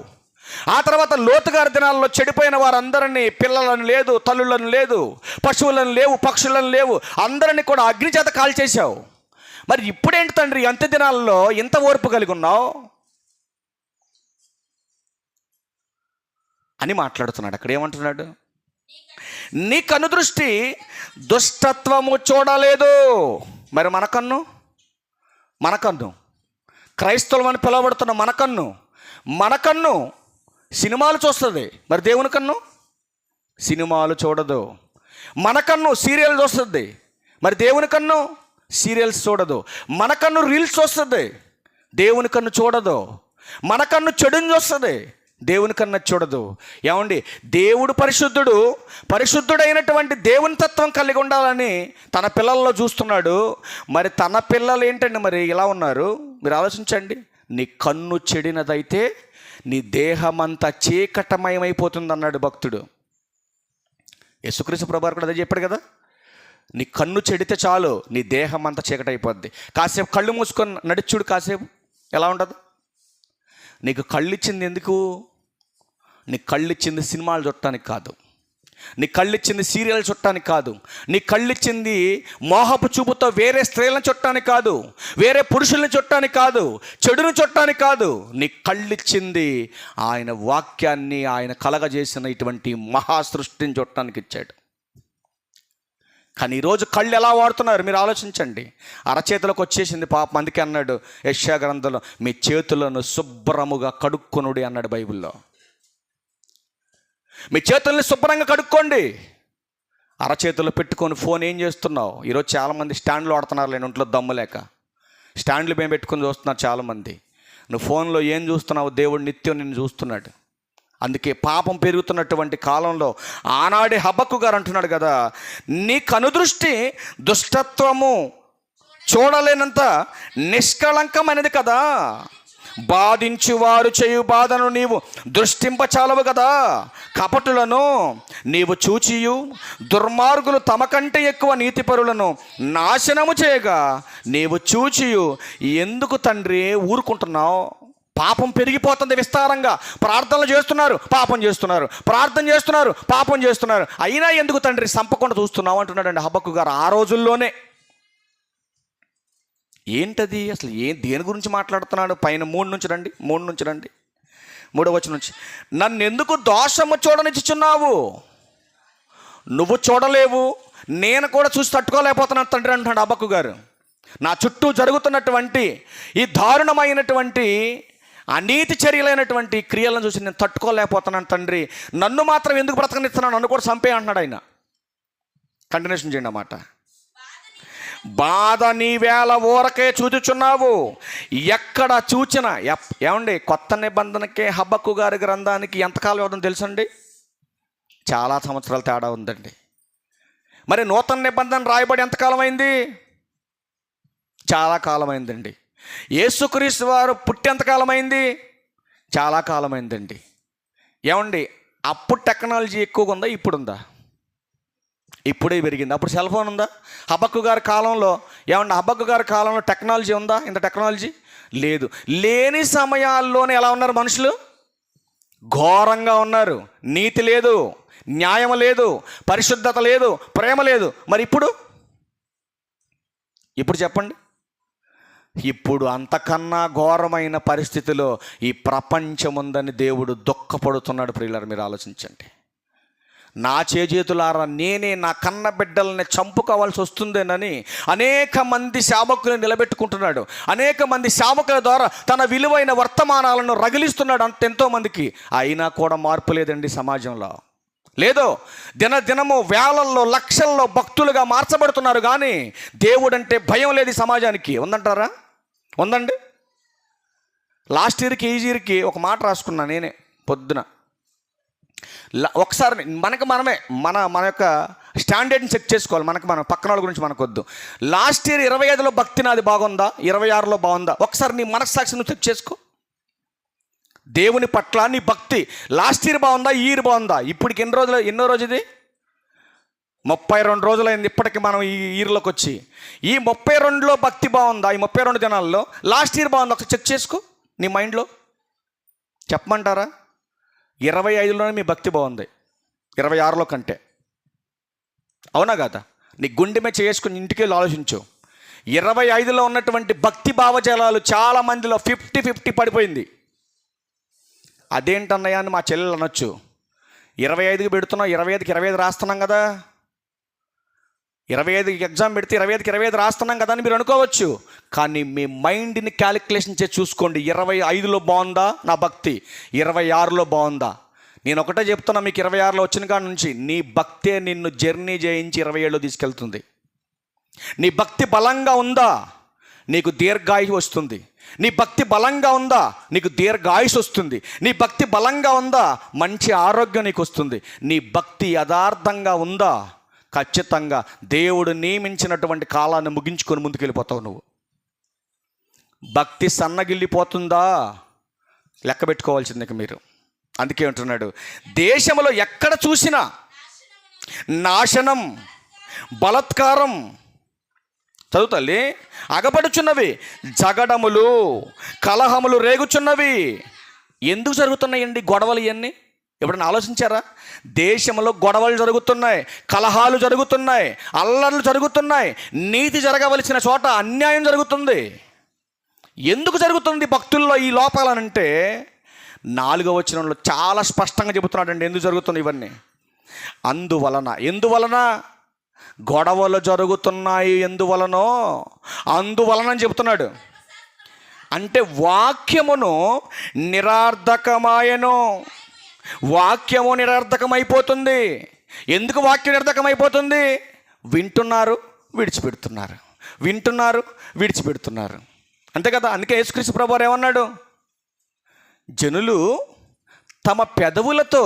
ఆ తర్వాత లోతు గారి దినాల్లో చెడిపోయిన వారందరినీ, పిల్లలను లేదు, తల్లులను లేదు, పశువులను లేవు, పక్షులను లేవు, అందరినీ కూడా అగ్ని చేత కాల్చేశావు. మరి ఇప్పుడేంటి తండ్రి అంత్య దినాల్లో ఇంత ఓర్పు కలిగి ఉన్నావు అని మాట్లాడుతున్నాడు. అక్కడ ఏమంటున్నాడు? నీ కనుదృష్టి దుష్టత్వము చూడలేదు. మరి మన కన్ను క్రైస్తవులు అని పిలువబడుతున్న మన కన్ను సినిమాలు చూస్తుంది. మరి దేవుని కన్ను సినిమాలు చూడదు. మన కన్ను సీరియల్ చూస్తుంది. మరి దేవుని కన్ను సీరియల్స్ చూడదు. మన కన్ను రీల్స్ చూస్తుంది, దేవుని కన్ను చూడదు. మన కన్ను చెడుని చూస్తుంది, దేవుని కన్ను చూడదు. ఏమండి, దేవుడు పరిశుద్ధుడైనటువంటి దేవుని తత్వం కలిగి ఉండాలని తన పిల్లల్లో చూస్తున్నాడు. మరి తన పిల్లలు ఏంటండి మరి ఇలా ఉన్నారు? మీరు ఆలోచించండి. నీ కన్ను చెడినదైతే నీ దేహమంతా చీకటమయమైపోతుంది అన్నాడు భక్తుడు. యేసుక్రీస్తు ప్రభువారు కూడా అదే చెప్పాడు కదా. నీ కన్ను చెడితే చాలు నీ దేహం అంతా చీకటైపోద్ది. కాసేపు కళ్ళు మూసుకొని నడిచుడు, కాసేపు ఎలా ఉంటుంది? నీకు కళ్ళు ఇచ్చింది ఎందుకు? నీ కళ్ళు ఇచ్చింది సినిమాలు చూడటానికి కాదు, నీ కళ్ళు ఇచ్చింది సీరియల్ చూడటానికి కాదు, నీ కళ్ళు ఇచ్చింది మోహపు చూపుతో వేరే స్త్రీలను చూడటానికి కాదు, వేరే పురుషుల్ని చూడటానికి కాదు, చెడును చూడటానికి కాదు. నీ కళ్ళు ఇచ్చింది ఆయన వాక్యాన్ని, ఆయన కలగజేసిన ఇటువంటి మహా సృష్టిని చూడటానికి ఇచ్చాడు. కానీ ఈరోజు కళ్ళు ఎలా వాడుతున్నారు మీరు ఆలోచించండి. అరచేతులకు వచ్చేసింది పాపం. అందుకే అన్నాడు యెషయా గ్రంథంలో, మీ చేతులను శుభ్రముగా కడుక్కొనుడి అన్నాడు బైబిల్లో. మీ చేతుల్ని శుభ్రంగా కడుక్కోండి. అరచేతుల్లో పెట్టుకొని ఫోన్ ఏం చేస్తున్నావు? ఈరోజు చాలామంది స్టాండ్లు వాడుతున్నారు, లేని ఒంట్లో దమ్ము లేక స్టాండ్లు మేము పెట్టుకొని చూస్తున్నారు చాలామంది. నువ్వు ఫోన్లో ఏం చూస్తున్నావు? దేవుడు నిత్యం నిన్ను చూస్తున్నాడు. అందుకే పాపం పెరుగుతున్నటువంటి కాలంలో ఆనాడే హబక్కు గారు అంటున్నాడు కదా, నీ కనుదృష్టి దుష్టత్వము చూడలేనంత నిష్కళంకమైనది కదా, బాధించువారు చేయు బాధను నీవు దృష్టింపచాలవు కదా, కపటులను నీవు చూచియు దుర్మార్గులు తమ కంటే ఎక్కువ నీతిపరులను నాశనము చేయగా నీవు చూచియు ఎందుకు తండ్రి ఊరుకుంటున్నావు? పాపం పెరిగిపోతుంది విస్తారంగా. ప్రార్థనలు చేస్తున్నారు, పాపం చేస్తున్నారు, ప్రార్థన చేస్తున్నారు, పాపం చేస్తున్నారు. అయినా ఎందుకు తండ్రి సంపకుండా చూస్తున్నావు అంటున్నాడండి హబక్కు గారు ఆ రోజుల్లోనే. ఏంటది అసలు? దేని గురించి మాట్లాడుతున్నాడు? పైన 3 నుంచి రండి, 3వ వచనం నుంచి. నన్ను ఎందుకు దోషము చూడనిచ్చుచున్నావు? నువ్వు చూడలేవు, నేను కూడా చూసి తట్టుకోలేకపోతున్నాను తండ్రి అంటున్నాడు హబక్కు గారు. నా చుట్టూ జరుగుతున్నటువంటి ఈ దారుణమైనటువంటి అనీతి చర్యలైనటువంటి క్రియలను చూసి నేను తట్టుకోలేకపోతున్నాను తండ్రి, నన్ను మాత్రం ఎందుకు బ్రతకనిస్తున్నాను? నన్ను కూడా చంపే అంటున్నాడు ఆయన. కంటిన్యూషన్ చేయండి అన్నమాట. బాధ నీవేళ ఊరకే చూచుచున్నావు, ఎక్కడ చూచినా. ఏమండి, కొత్త నిబంధనకే హబక్కు గారి గ్రంథానికి ఎంతకాలం ఇవ్వడం తెలుసండి? చాలా సంవత్సరాల తేడా ఉందండి. మరి నూతన నిబంధన రాయబడి ఎంతకాలం అయింది? చాలా కాలం అయిందండి. యేసుక్రీస్తు వారు పుట్టి ఎంతకాలం అయింది? చాలా కాలం అయిందండి. ఏమండి, అప్పుడు టెక్నాలజీ ఎక్కువగా ఉందా? ఇప్పుడుందా? ఇప్పుడే పెరిగింది. అప్పుడు సెల్ ఫోన్ ఉందా? హబక్కు గారి కాలంలో ఏమండి, హబక్కు గారి కాలంలో టెక్నాలజీ ఉందా? ఇంత టెక్నాలజీ లేదు. లేని సమయాల్లోనే ఎలా ఉన్నారు మనుషులు? ఘోరంగా ఉన్నారు. నీతి లేదు, న్యాయం లేదు, పరిశుద్ధత లేదు, ప్రేమ లేదు. మరి ఇప్పుడు చెప్పండి. ఇప్పుడు అంతకన్నా ఘోరమైన పరిస్థితిలో ఈ ప్రపంచం ఉందని దేవుడు దుఃఖపడుతున్నాడు. ప్రియులారా, మీరు ఆలోచించండి. నా చేతులారా నేనే నా కన్న బిడ్డల్ని చంపుకోవాల్సి వస్తుందేనని అనేక మంది సేవకులను నిలబెట్టుకుంటున్నాడు. అనేక మంది సేవకుల ద్వారా తన విలువైన వర్తమానాలను రగిలిస్తున్నాడు ఎంతో మందికి. అయినా కూడా మార్పు లేదండి సమాజంలో. లేదో దినదినము వేలల్లో లక్షల్లో భక్తులుగా మార్చబడుతున్నారు, కానీ దేవుడంటే భయం లేదు ఈ సమాజానికి. ఉందంటారా? ఉందండి. లాస్ట్ ఇయర్కి ఈ ఇయర్కి ఒక మాట రాసుకున్నా నేనే పొద్దున. ఒకసారి మనమే మన యొక్క స్టాండర్డ్ని చెక్ చేసుకోవాలి. మన పక్కన వాళ్ళ గురించి మనకొద్దు. లాస్ట్ ఇయర్ 25లో భక్తి నాది బాగుందా, 26లో బాగుందా? ఒకసారి నీ మనస్సాక్షి నువ్వు చెక్ చేసుకో. దేవుని పట్ల నీ భక్తి లాస్ట్ ఇయర్ బాగుందా, ఈ ఇయర్ బాగుందా? ఇప్పటికి ఎన్నో రోజు ఇది? 32 రోజులైంది ఇప్పటికి మనం ఈ ఇయర్లోకి వచ్చి. ఈ 32లో భక్తి బాగుందా? ఈ 32 దినాల్లో లాస్ట్ ఇయర్ బాగుందా? ఒకసారి చెక్ చేసుకో నీ మైండ్లో. చెప్పమంటారా? 25లోనే మీ భక్తి బాగుంది 26లో కంటే. అవునా కదా? నీ గుండె మీద చేసుకుని ఇంటికి వెళ్ళి ఆలోచించు. 25లో ఉన్నటువంటి భక్తి భావజాలాలు చాలా మందిలో 50-50 పడిపోయింది. అదేంటన్నయ్య అని మా చెల్లెలు అనొచ్చు. 25కి పెడుతున్నాం, 25కి 25 రాస్తున్నాం కదా, 25కి ఎగ్జామ్ పెడితే 25కి 25 రాస్తున్నాం కదా అని మీరు అనుకోవచ్చు. కానీ మీ మైండ్ని క్యాలిక్యులేషన్ చేసి చూసుకోండి. 25లో బాగుందా నా భక్తి, 26లో బాగుందా? నేను ఒకటే చెప్తున్నా మీకు, 26లో వచ్చిన కాడ నుంచి నీ భక్తే నిన్ను జర్నీ చేయించి 27లో తీసుకెళ్తుంది. నీ భక్తి బలంగా ఉందా, నీకు దీర్ఘాయుష్ వస్తుంది. నీ భక్తి బలంగా ఉందా, నీకు దీర్ఘాయుష్ వస్తుంది. నీ భక్తి బలంగా ఉందా, మంచి ఆరోగ్యం నీకు వస్తుంది. నీ భక్తి యథార్థంగా ఉందా, ఖచ్చితంగా దేవుడు నియమించినటువంటి కాలాన్ని ముగించుకొని ముందుకెళ్ళిపోతావు నువ్వు. భక్తి సన్నగిల్లిపోతుందా, లెక్క పెట్టుకోవాల్సింది మీరు. అందుకే అంటున్నాడు, దేశంలో ఎక్కడ చూసినా నాశనం, బలత్కారం, చదువుతల్లి, అగపడుచున్నవి, జగడములు, కలహములు రేగుచున్నవి. ఎందుకు జరుగుతున్నాయండి గొడవలు ఇవన్నీ? ఎప్పుడైనా ఆలోచించారా? దేశంలో గొడవలు జరుగుతున్నాయి, కలహాలు జరుగుతున్నాయి, అల్లర్లు జరుగుతున్నాయి. నీతి జరగవలసిన చోట అన్యాయం జరుగుతుంది. ఎందుకు జరుగుతుంది భక్తుల్లో ఈ లోపాలనంటే 4వ వచనంలో చాలా స్పష్టంగా చెబుతున్నాడండి ఎందుకు జరుగుతుంది ఇవన్నీ. ఎందువలన గొడవలు జరుగుతున్నాయి, అందువలన అని చెబుతున్నాడు. అంటే వాక్యము నిరర్థకమైపోతుంది. ఎందుకు వాక్యం నిరర్థకమైపోతుంది? వింటున్నారు, విడిచిపెడుతున్నారు. అంతే కదా? అందుకే యేసుక్రీస్తు ప్రభువారు ఏమన్నాడు? జనులు తమ పెదవులతో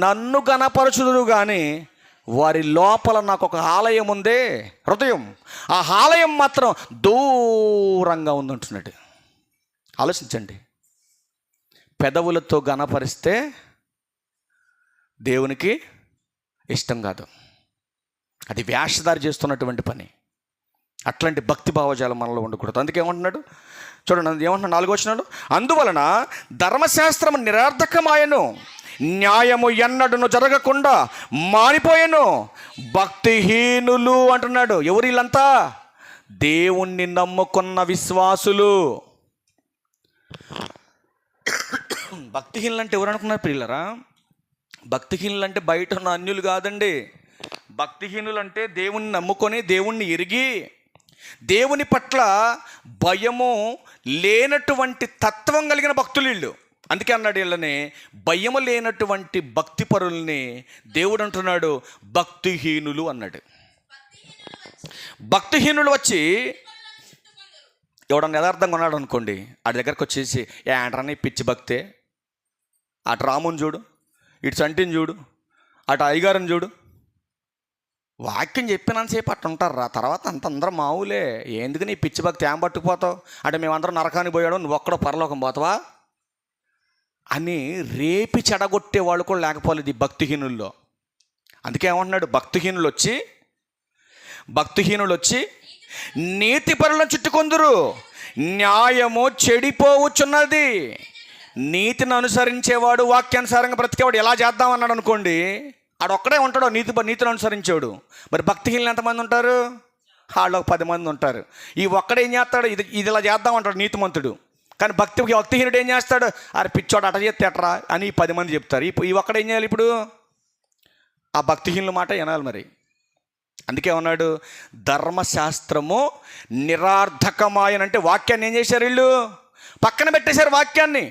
నన్ను గణపరచుదురు కానీ వారి లోపల నాకు ఒక ఆలయం ఉందే, హృదయం, ఆ ఆలయం మాత్రం దూరంగా ఉందంటున్నాడు. ఆలోచించండి. పెదవులతో గణపరిస్తే దేవునికి ఇష్టం కాదు. అది వేషధారి చేస్తున్నటువంటి పని. అట్లాంటి భక్తి భావజాలం మనలో ఉండకూడదు. అందుకే ఏమంటున్నాడు చూడండి, ఏమంటున్నాడు 4వ వచనంలో, అందువలన ధర్మశాస్త్రము నిరర్థకమాయను, న్యాయము ఎన్నడను జరగకుండా మానిపోయాను, భక్తిహీనులు అంటున్నాడు. ఎవరు వీళ్ళంతా? దేవుణ్ణి నమ్ముకున్న విశ్వాసులు. భక్తిహీనులు అంటే ఎవరు అనుకున్నారు ప్రియులరా? భక్తిహీనులు అంటే బయట ఉన్న అన్యులు కాదండి. భక్తిహీనులు అంటే దేవుణ్ణి నమ్ముకొని, దేవుణ్ణి ఎరిగి, దేవుని పట్ల భయము లేనటువంటి తత్వం కలిగిన భక్తులు వీళ్ళు. అందుకే అన్నాడు వీళ్ళని భయము లేనటువంటి భక్తి పరుల్ని దేవుడు అంటున్నాడు భక్తిహీనులు అన్నాడు. భక్తిహీనులు వచ్చి ఎవడన్నా యథార్థంగా ఉన్నాడు అనుకోండి, ఆడి దగ్గరకు వచ్చేసి ఏంట్రని పిచ్చి భక్తే, అటు రాముని చూడు, ఇటు సంటిని చూడు, అటు అయ్యగారిని చూడు, వాక్యం చెప్పినంతసేపు అట్టు ఉంటారు, తర్వాత అందరూ మావులే, ఎందుకు నీ పిచ్చి భక్తి ఏం పట్టుకుపోతావు అంటే మేమందరం నరకానికి పోయాడు, నువ్వు ఒక్కడో పరలోకం పోతావా అని రేపి చెడగొట్టే వాళ్ళు కూడా లేకపోలేదు ఈ భక్తిహీనుల్లో. అందుకే ఏమంటున్నాడు, భక్తిహీనులు వచ్చి నీతి పరులను చుట్టుకొందురు, న్యాయము చెడిపోవచ్చున్నది. నీతిని అనుసరించేవాడు, వాక్యానుసారంగా బ్రతికేవాడు ఎలా చేద్దామన్నాడు అనుకోండి, ఆడొక్కడే ఉంటాడు నీతిని అనుసరించేవాడు. మరి భక్తిహీనులు ఎంతమంది ఉంటారు? వాళ్ళు 10 మంది ఉంటారు. ఈ ఒక్కడే ఏం చేస్తాడు, ఇది ఇలా చేద్దామంటాడు నీతిమంతుడు. కానీ భక్తిహీనుడు ఏం చేస్తాడు, అరే పిచ్చోడు అట చేస్తే ఎట్రా అని 10 మంది చెప్తారు. ఈ ఒక్కడే ఏం చేయాలి? ఇప్పుడు ఆ భక్తిహీనుల మాట వినాలి. మరి అందుకే ఉన్నాడు ధర్మశాస్త్రము నిరర్థకమాయనంటే వాక్యాన్ని ఏం చేశారు వీళ్ళు? పక్కన పెట్టేశారు వాక్యాన్ని.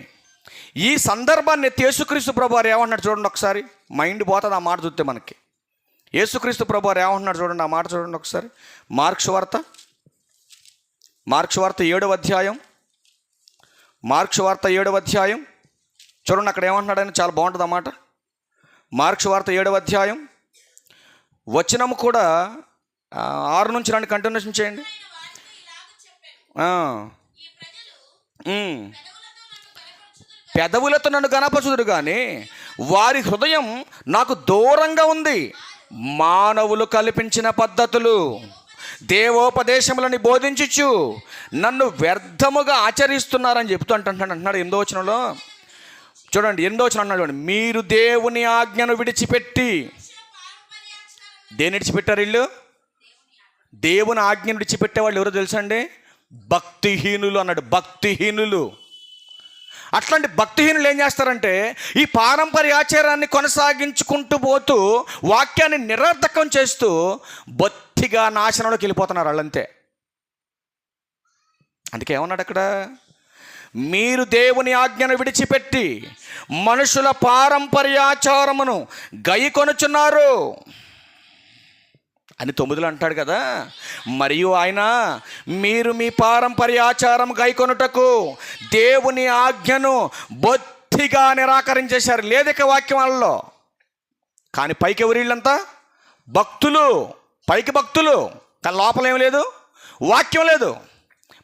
ఈ సందర్భాన్ని యేసుక్రీస్తు ప్రభువారు ఏమన్నాడు చూడండి ఒకసారి, మైండ్ పోతుంది ఆ మాట చూస్తే మనకి. యేసుక్రీస్తు ప్రభువారు ఏమన్నాడు చూడండి, ఆ మాట చూడండి ఒకసారి. మార్క్స్ వార్త 7వ అధ్యాయం, మార్క్స్ వార్త 7వ అధ్యాయం చూడండి, అక్కడ ఏమంటున్నాడని చాలా బాగుంటుంది అన్నమాట. మార్క్స్ వార్త 7వ అధ్యాయం వచనము కూడా 6 నుంచి 2 కంటిన్యూషన్ చేయండి. పెదవులతో నన్ను గణపరచుదురు కానీ వారి హృదయం నాకు దూరంగా ఉంది. మానవులు కల్పించిన పద్ధతులు దేవోపదేశములని బోధించుచు నన్ను వ్యర్థముగా ఆచరిస్తున్నారని చెప్తూ అంటున్నాడు 8వ వచనంలో. చూడండి 8వ వచనం అన్నాడు, మీరు దేవుని ఆజ్ఞను విడిచిపెట్టి. దేని విడిచిపెట్టారు వీళ్ళు? దేవుని ఆజ్ఞను విడిచిపెట్టే వాళ్ళు ఎవరో తెలుసా అండి? భక్తిహీనులు అన్నాడు. భక్తిహీనులు. అట్లాంటి భక్తిహీనులు ఏం చేస్తారంటే ఈ పారంపర్య ఆచారాన్ని కొనసాగించుకుంటూ పోతూ వాక్యాన్ని నిరర్థకం చేస్తూ బొత్తిగా నాశనంలోకి వెళ్ళిపోతున్నారు వాళ్ళంతే. అందుకే ఏమన్నాడు అక్కడ? మీరు దేవుని ఆజ్ఞను విడిచిపెట్టి మనుషుల పారంపర్యాచారమును గైకొనుచున్నారు అని 9లో అంటాడు కదా. మరియు ఆయన మీరు మీ పారంపర్యాచారం గైకొనుటకు దేవుని ఆజ్ఞను బొత్తిగా నిరాకరించేశారు. లేదిక వాక్యం వాళ్ళలో. కానీ పైకి ఎవరు వీళ్ళంతా? భక్తులు. పైకి భక్తులు, కానీ లోపల ఏం లేదు, వాక్యం లేదు.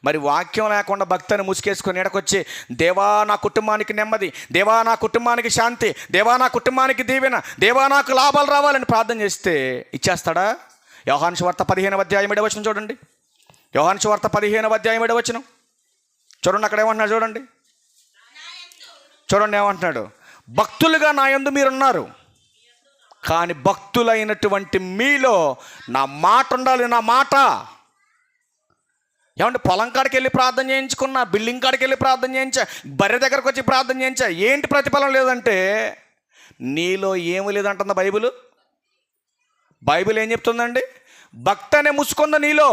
మరి వాక్యం లేకుండా భక్తిని ముసుకేసుకొని ఎడకొచ్చి దేవా నా కుటుంబానికి నెమ్మది, దేవా నా కుటుంబానికి శాంతి, దేవా నా కుటుంబానికి దీవెన, దేవా నాకు లాభాలు రావాలని ప్రార్థన చేస్తే ఇచ్చేస్తాడా? యోహాను సువార్త 15వ అధ్యాయం 7వ వచనం చూడండి. యోహాను సువార్త 15వ అధ్యాయం 7వ వచనం చూడండి. అక్కడ ఏమంటున్నాడు చూడండి. చూడండి ఏమంటున్నాడు? భక్తులుగా నా యందు మీరున్నారు, కానీ భక్తులైనటువంటి మీలో నా మాట ఉండాలి. నా మాట ఏమంటే పొలం కాడికి వెళ్ళి ప్రార్థన చేయించుకున్నా, బిల్డింగ్ కాడికి వెళ్ళి ప్రార్థన చేయించా, బర్రె దగ్గరకు వచ్చి ప్రార్థన చేయించా, ఏంటి ప్రతిఫలం లేదంటే నీలో ఏమి లేదంటుందా బైబిల్. బైబిల్ ఏం చెప్తుందండి? భక్తి అనే ముసుకుందా నీలో,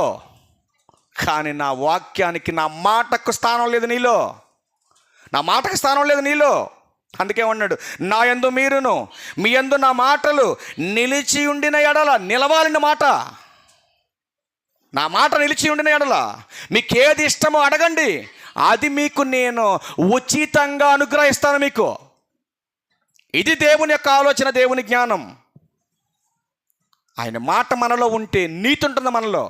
కానీ నా వాక్యానికి, నా మాటకు స్థానం లేదు నీలో. నా మాటకు స్థానం లేదు నీలో. అందుకే ఉన్నాడు, నా యందు మీరును మీ యందు నా మాటలు నిలిచి ఉండిన ఎడల. నిలవాలని మాట. నా మాట నిలిచి ఉండిన ఎడల మీకేది ఇష్టమో అడగండి, అది మీకు నేను ఉచితంగా అనుగ్రహిస్తాను మీకు. ఇది దేవుని యొక్క ఆలోచన, దేవుని జ్ఞానం. ఆయన మాట మనలో ఉంటే నీతి ఉంటుంది మనలో.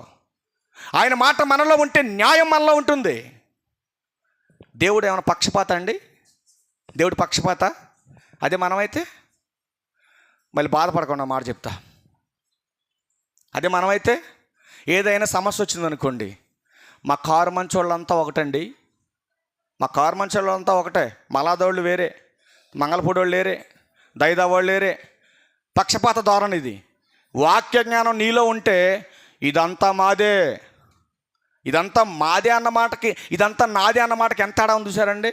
ఆయన మాట మనలో ఉంటే న్యాయం మనలో ఉంటుంది. దేవుడు ఏమైనా పక్షపాత అండి? దేవుడు పక్షపాత? అదే మనమైతే మళ్ళీ బాధపడకుండా మాట చెప్తా. అదే మనమైతే ఏదైనా సమస్య వచ్చిందనుకోండి, మా కారు మంచోళ్ళంతా ఒకటండి, మా కారు మంచోళ్ళంతా ఒకటే, మలాదోళ్ళు వేరే, మంగళపూడోళ్ళు వేరే, దైదావాళ్ళు వేరే. పక్షపాత ధోరణి ఇది. వాక్య జ్ఞానం నీలో ఉంటే ఇదంతా మాదే, ఇదంతా మాదే అన్న మాటకి, ఇదంతా నాదే అన్న మాటకి ఎంత తేడా ఉంది చూసారండి?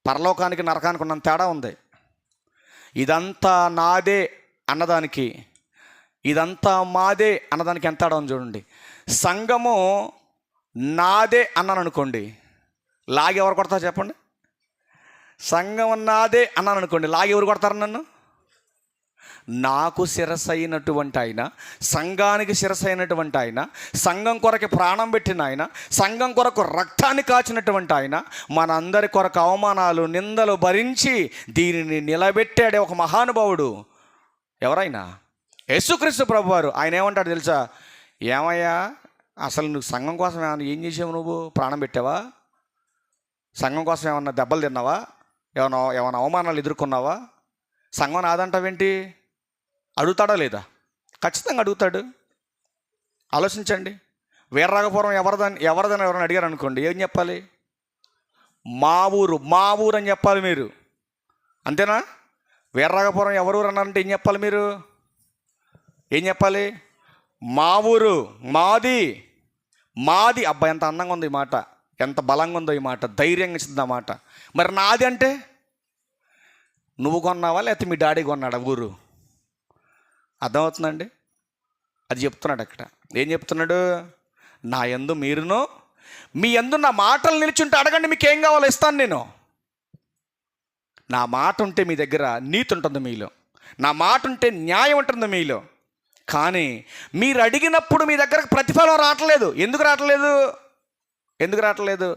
పరలోకానికి నరకానికి ఉన్నంత తేడా ఉంది. ఇదంతా నాదే అన్నదానికి, ఇదంతా మాదే అన్నదానికి ఎంత తేడా ఉంది చూడండి. సంఘము నాదే అన్నాను అనుకోండి, లాగి ఎవరు కొడతారు చెప్పండి? సంఘం నాదే అన్నాను అనుకోండి, లాగి ఎవరు కొడతారు నన్ను? నాకు శిరస్సు అయినటువంటి ఆయన, సంఘానికి శిరస్సు అయినటువంటి ఆయన, సంఘం కొరకు ప్రాణం పెట్టిన ఆయన, సంఘం కొరకు రక్తాన్ని కాచినటువంటి ఆయన, మనందరి కొరకు అవమానాలు నిందలు భరించి దీనిని నిలబెట్టాడే ఒక మహానుభావుడు. ఎవరైనా యేసుక్రీస్తు ప్రభువారు. ఆయన ఏమంటాడు తెలుసా? ఏమయ్యా అసలు నువ్వు సంఘం కోసం ఏమన్నా ఏం చేసావు? నువ్వు ప్రాణం పెట్టావా? సంఘం కోసం ఏమన్నా దెబ్బలు తిన్నావా? ఏమన్నా అవమానాలు ఎదుర్కొన్నావా? సంఘం నాదంటావేంటి? అడుగుతాడా లేదా? ఖచ్చితంగా అడుగుతాడు. ఆలోచించండి. వీర్రాఘపురం ఎవరిదని ఎవరైనా అడిగారు అనుకోండి, ఏం చెప్పాలి? మా ఊరు అని చెప్పాలి మీరు. అంతేనా? వీర్రాఘపురం ఎవరు అన్నారంటే ఏం చెప్పాలి మీరు? ఏం చెప్పాలి? మా ఊరు, మాది. అబ్బాయి ఎంత అందంగా ఉంది ఈ మాట, ఎంత బలంగా ఉందో ఈ మాట, ధైర్యంగా ఇస్తుంది ఆ మాట. మరి నాది అంటే నువ్వు కొన్నావా లేకపోతే మీ డాడీ కొన్నాడా ఊరు? అర్థమవుతుందండి? అది చెప్తున్నాడు అక్కడ. ఏం చెప్తున్నాడు? నా యందు మీరును మీ యందు నా మాటలు నిలిచుంటే అడగండి, మీకేం కావాలో ఇస్తాను నేను. నా మాట ఉంటే మీ దగ్గర నీతి ఉంటుంది మీలో, నా మాట ఉంటే న్యాయం ఉంటుంది మీలో. కానీ మీరు అడిగినప్పుడు మీ దగ్గరకు ప్రతిఫలం రావట్లేదు. ఎందుకు రావట్లేదు?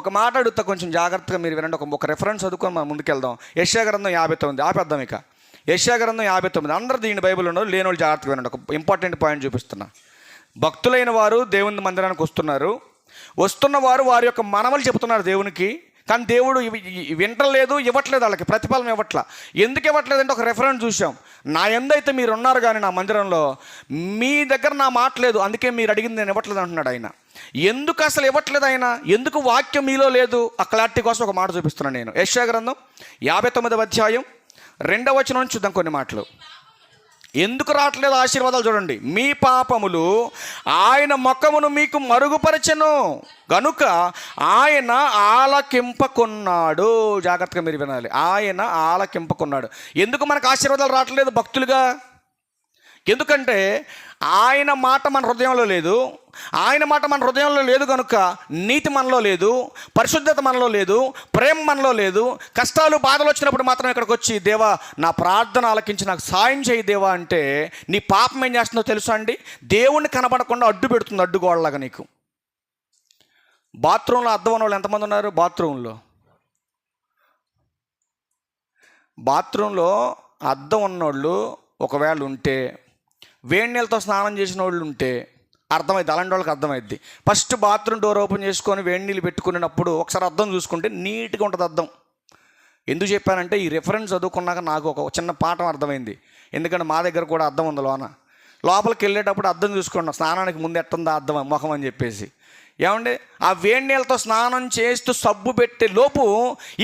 ఒక మాట అడుగుతా, కొంచెం జాగ్రత్తగా మీరు వినండి. ఒక రెఫరెన్స్ చదువుకొని మనం ముందుకెళ్దాం. యెషయా గ్రంథం 59 ఆపేద్దాం. ఇక యెషయా గ్రంథం 59. అందరూ దీని బైబిల్ ఉండదు, లేని వాళ్ళు జాగ్రత్తగా వినండి. ఒక ఇంపార్టెంట్ పాయింట్ చూపిస్తున్నా. భక్తులైన వారు దేవుని మందిరానికి వస్తున్న వారు వారి యొక్క మనవలు చెబుతున్నారు దేవునికి. కానీ దేవుడు వింటలేదు, ఇవ్వట్లేదు, వాళ్ళకి ప్రతిఫలం ఇవ్వట్ల. ఎందుకు ఇవ్వట్లేదంటే ఒక రెఫరెన్స్ చూసాం. నా ఎందైతే మీరు ఉన్నారు కానీ నా మందిరంలో మీ దగ్గర నా మాట లేదు, అందుకే మీరు అడిగింది నేను ఇవ్వట్లేదు అంటున్నాడు ఆయన. ఎందుకు అసలు ఇవ్వట్లేదు ఆయన? ఎందుకు వాక్యం మీలో లేదు? ఆ క్లారిటీ కోసం ఒక మాట చూపిస్తున్నాను నేను. యెషయా గ్రంథం 59వ అధ్యాయం 2వ వచనం నుంచి చూద్దాం కొన్ని మాటలు. ఎందుకు రావట్లేదు ఆశీర్వాదాలు చూడండి. మీ పాపములు ఆయన ముఖమును మీకు మరుగుపరచెను గనుక ఆయన ఆలకింపకున్నాడు. జాగ్రత్తగా మీరు వినాలి, ఆయన ఆలకింపకున్నాడు. ఎందుకు మనకు ఆశీర్వాదాలు రావట్లేదు భక్తులుగా? ఎందుకంటే ఆయన మాట మన హృదయంలో లేదు. ఆయన మాట మన హృదయంలో లేదు కనుక నీతి మనలో లేదు, పరిశుద్ధత మనలో లేదు, ప్రేమ మనలో లేదు. కష్టాలు బాధలు వచ్చినప్పుడు మాత్రం ఇక్కడికి వచ్చి దేవా నా ప్రార్థన ఆలకించి నాకు సాయం చేయి దేవా అంటే నీ పాపం ఏం చేస్తుందో తెలుసా అండి? దేవుణ్ణి కనబడకుండా అడ్డు పెడుతుంది, అడ్డుగోడలాగా నీకు. బాత్రూంలో అద్దం ఉన్న వాళ్ళు ఎంతమంది ఉన్నారు? బాత్రూంలో అద్దం ఉన్నోళ్ళు ఒకవేళ ఉంటే, వేడి నీళ్ళతో స్నానం చేసిన వాళ్ళు ఉంటే అర్థమైంది, అలాంటి వాళ్ళకి అర్థమైద్ది. ఫస్ట్ బాత్రూమ్ డోర్ ఓపెన్ చేసుకొని వేడి నీళ్ళు పెట్టుకునేటప్పుడు ఒకసారి అద్దం చూసుకుంటే నీట్గా ఉంటుంది అద్దం. ఎందుకు చెప్పానంటే ఈ రెఫరెన్స్ చదువుకున్నాక నాకు ఒక చిన్న పాఠం అర్థమైంది. ఎందుకంటే మా దగ్గర కూడా అద్దం ఉంది లోపలికి వెళ్ళేటప్పుడు అద్దం చూసుకోండి, స్నానానికి ముందు ఎట్టుందా అద్దం ముఖం అని చెప్పేసి. ఏమండి, ఆ వేడి నీళ్ళతో స్నానం చేస్తూ సబ్బు పెట్టే లోపు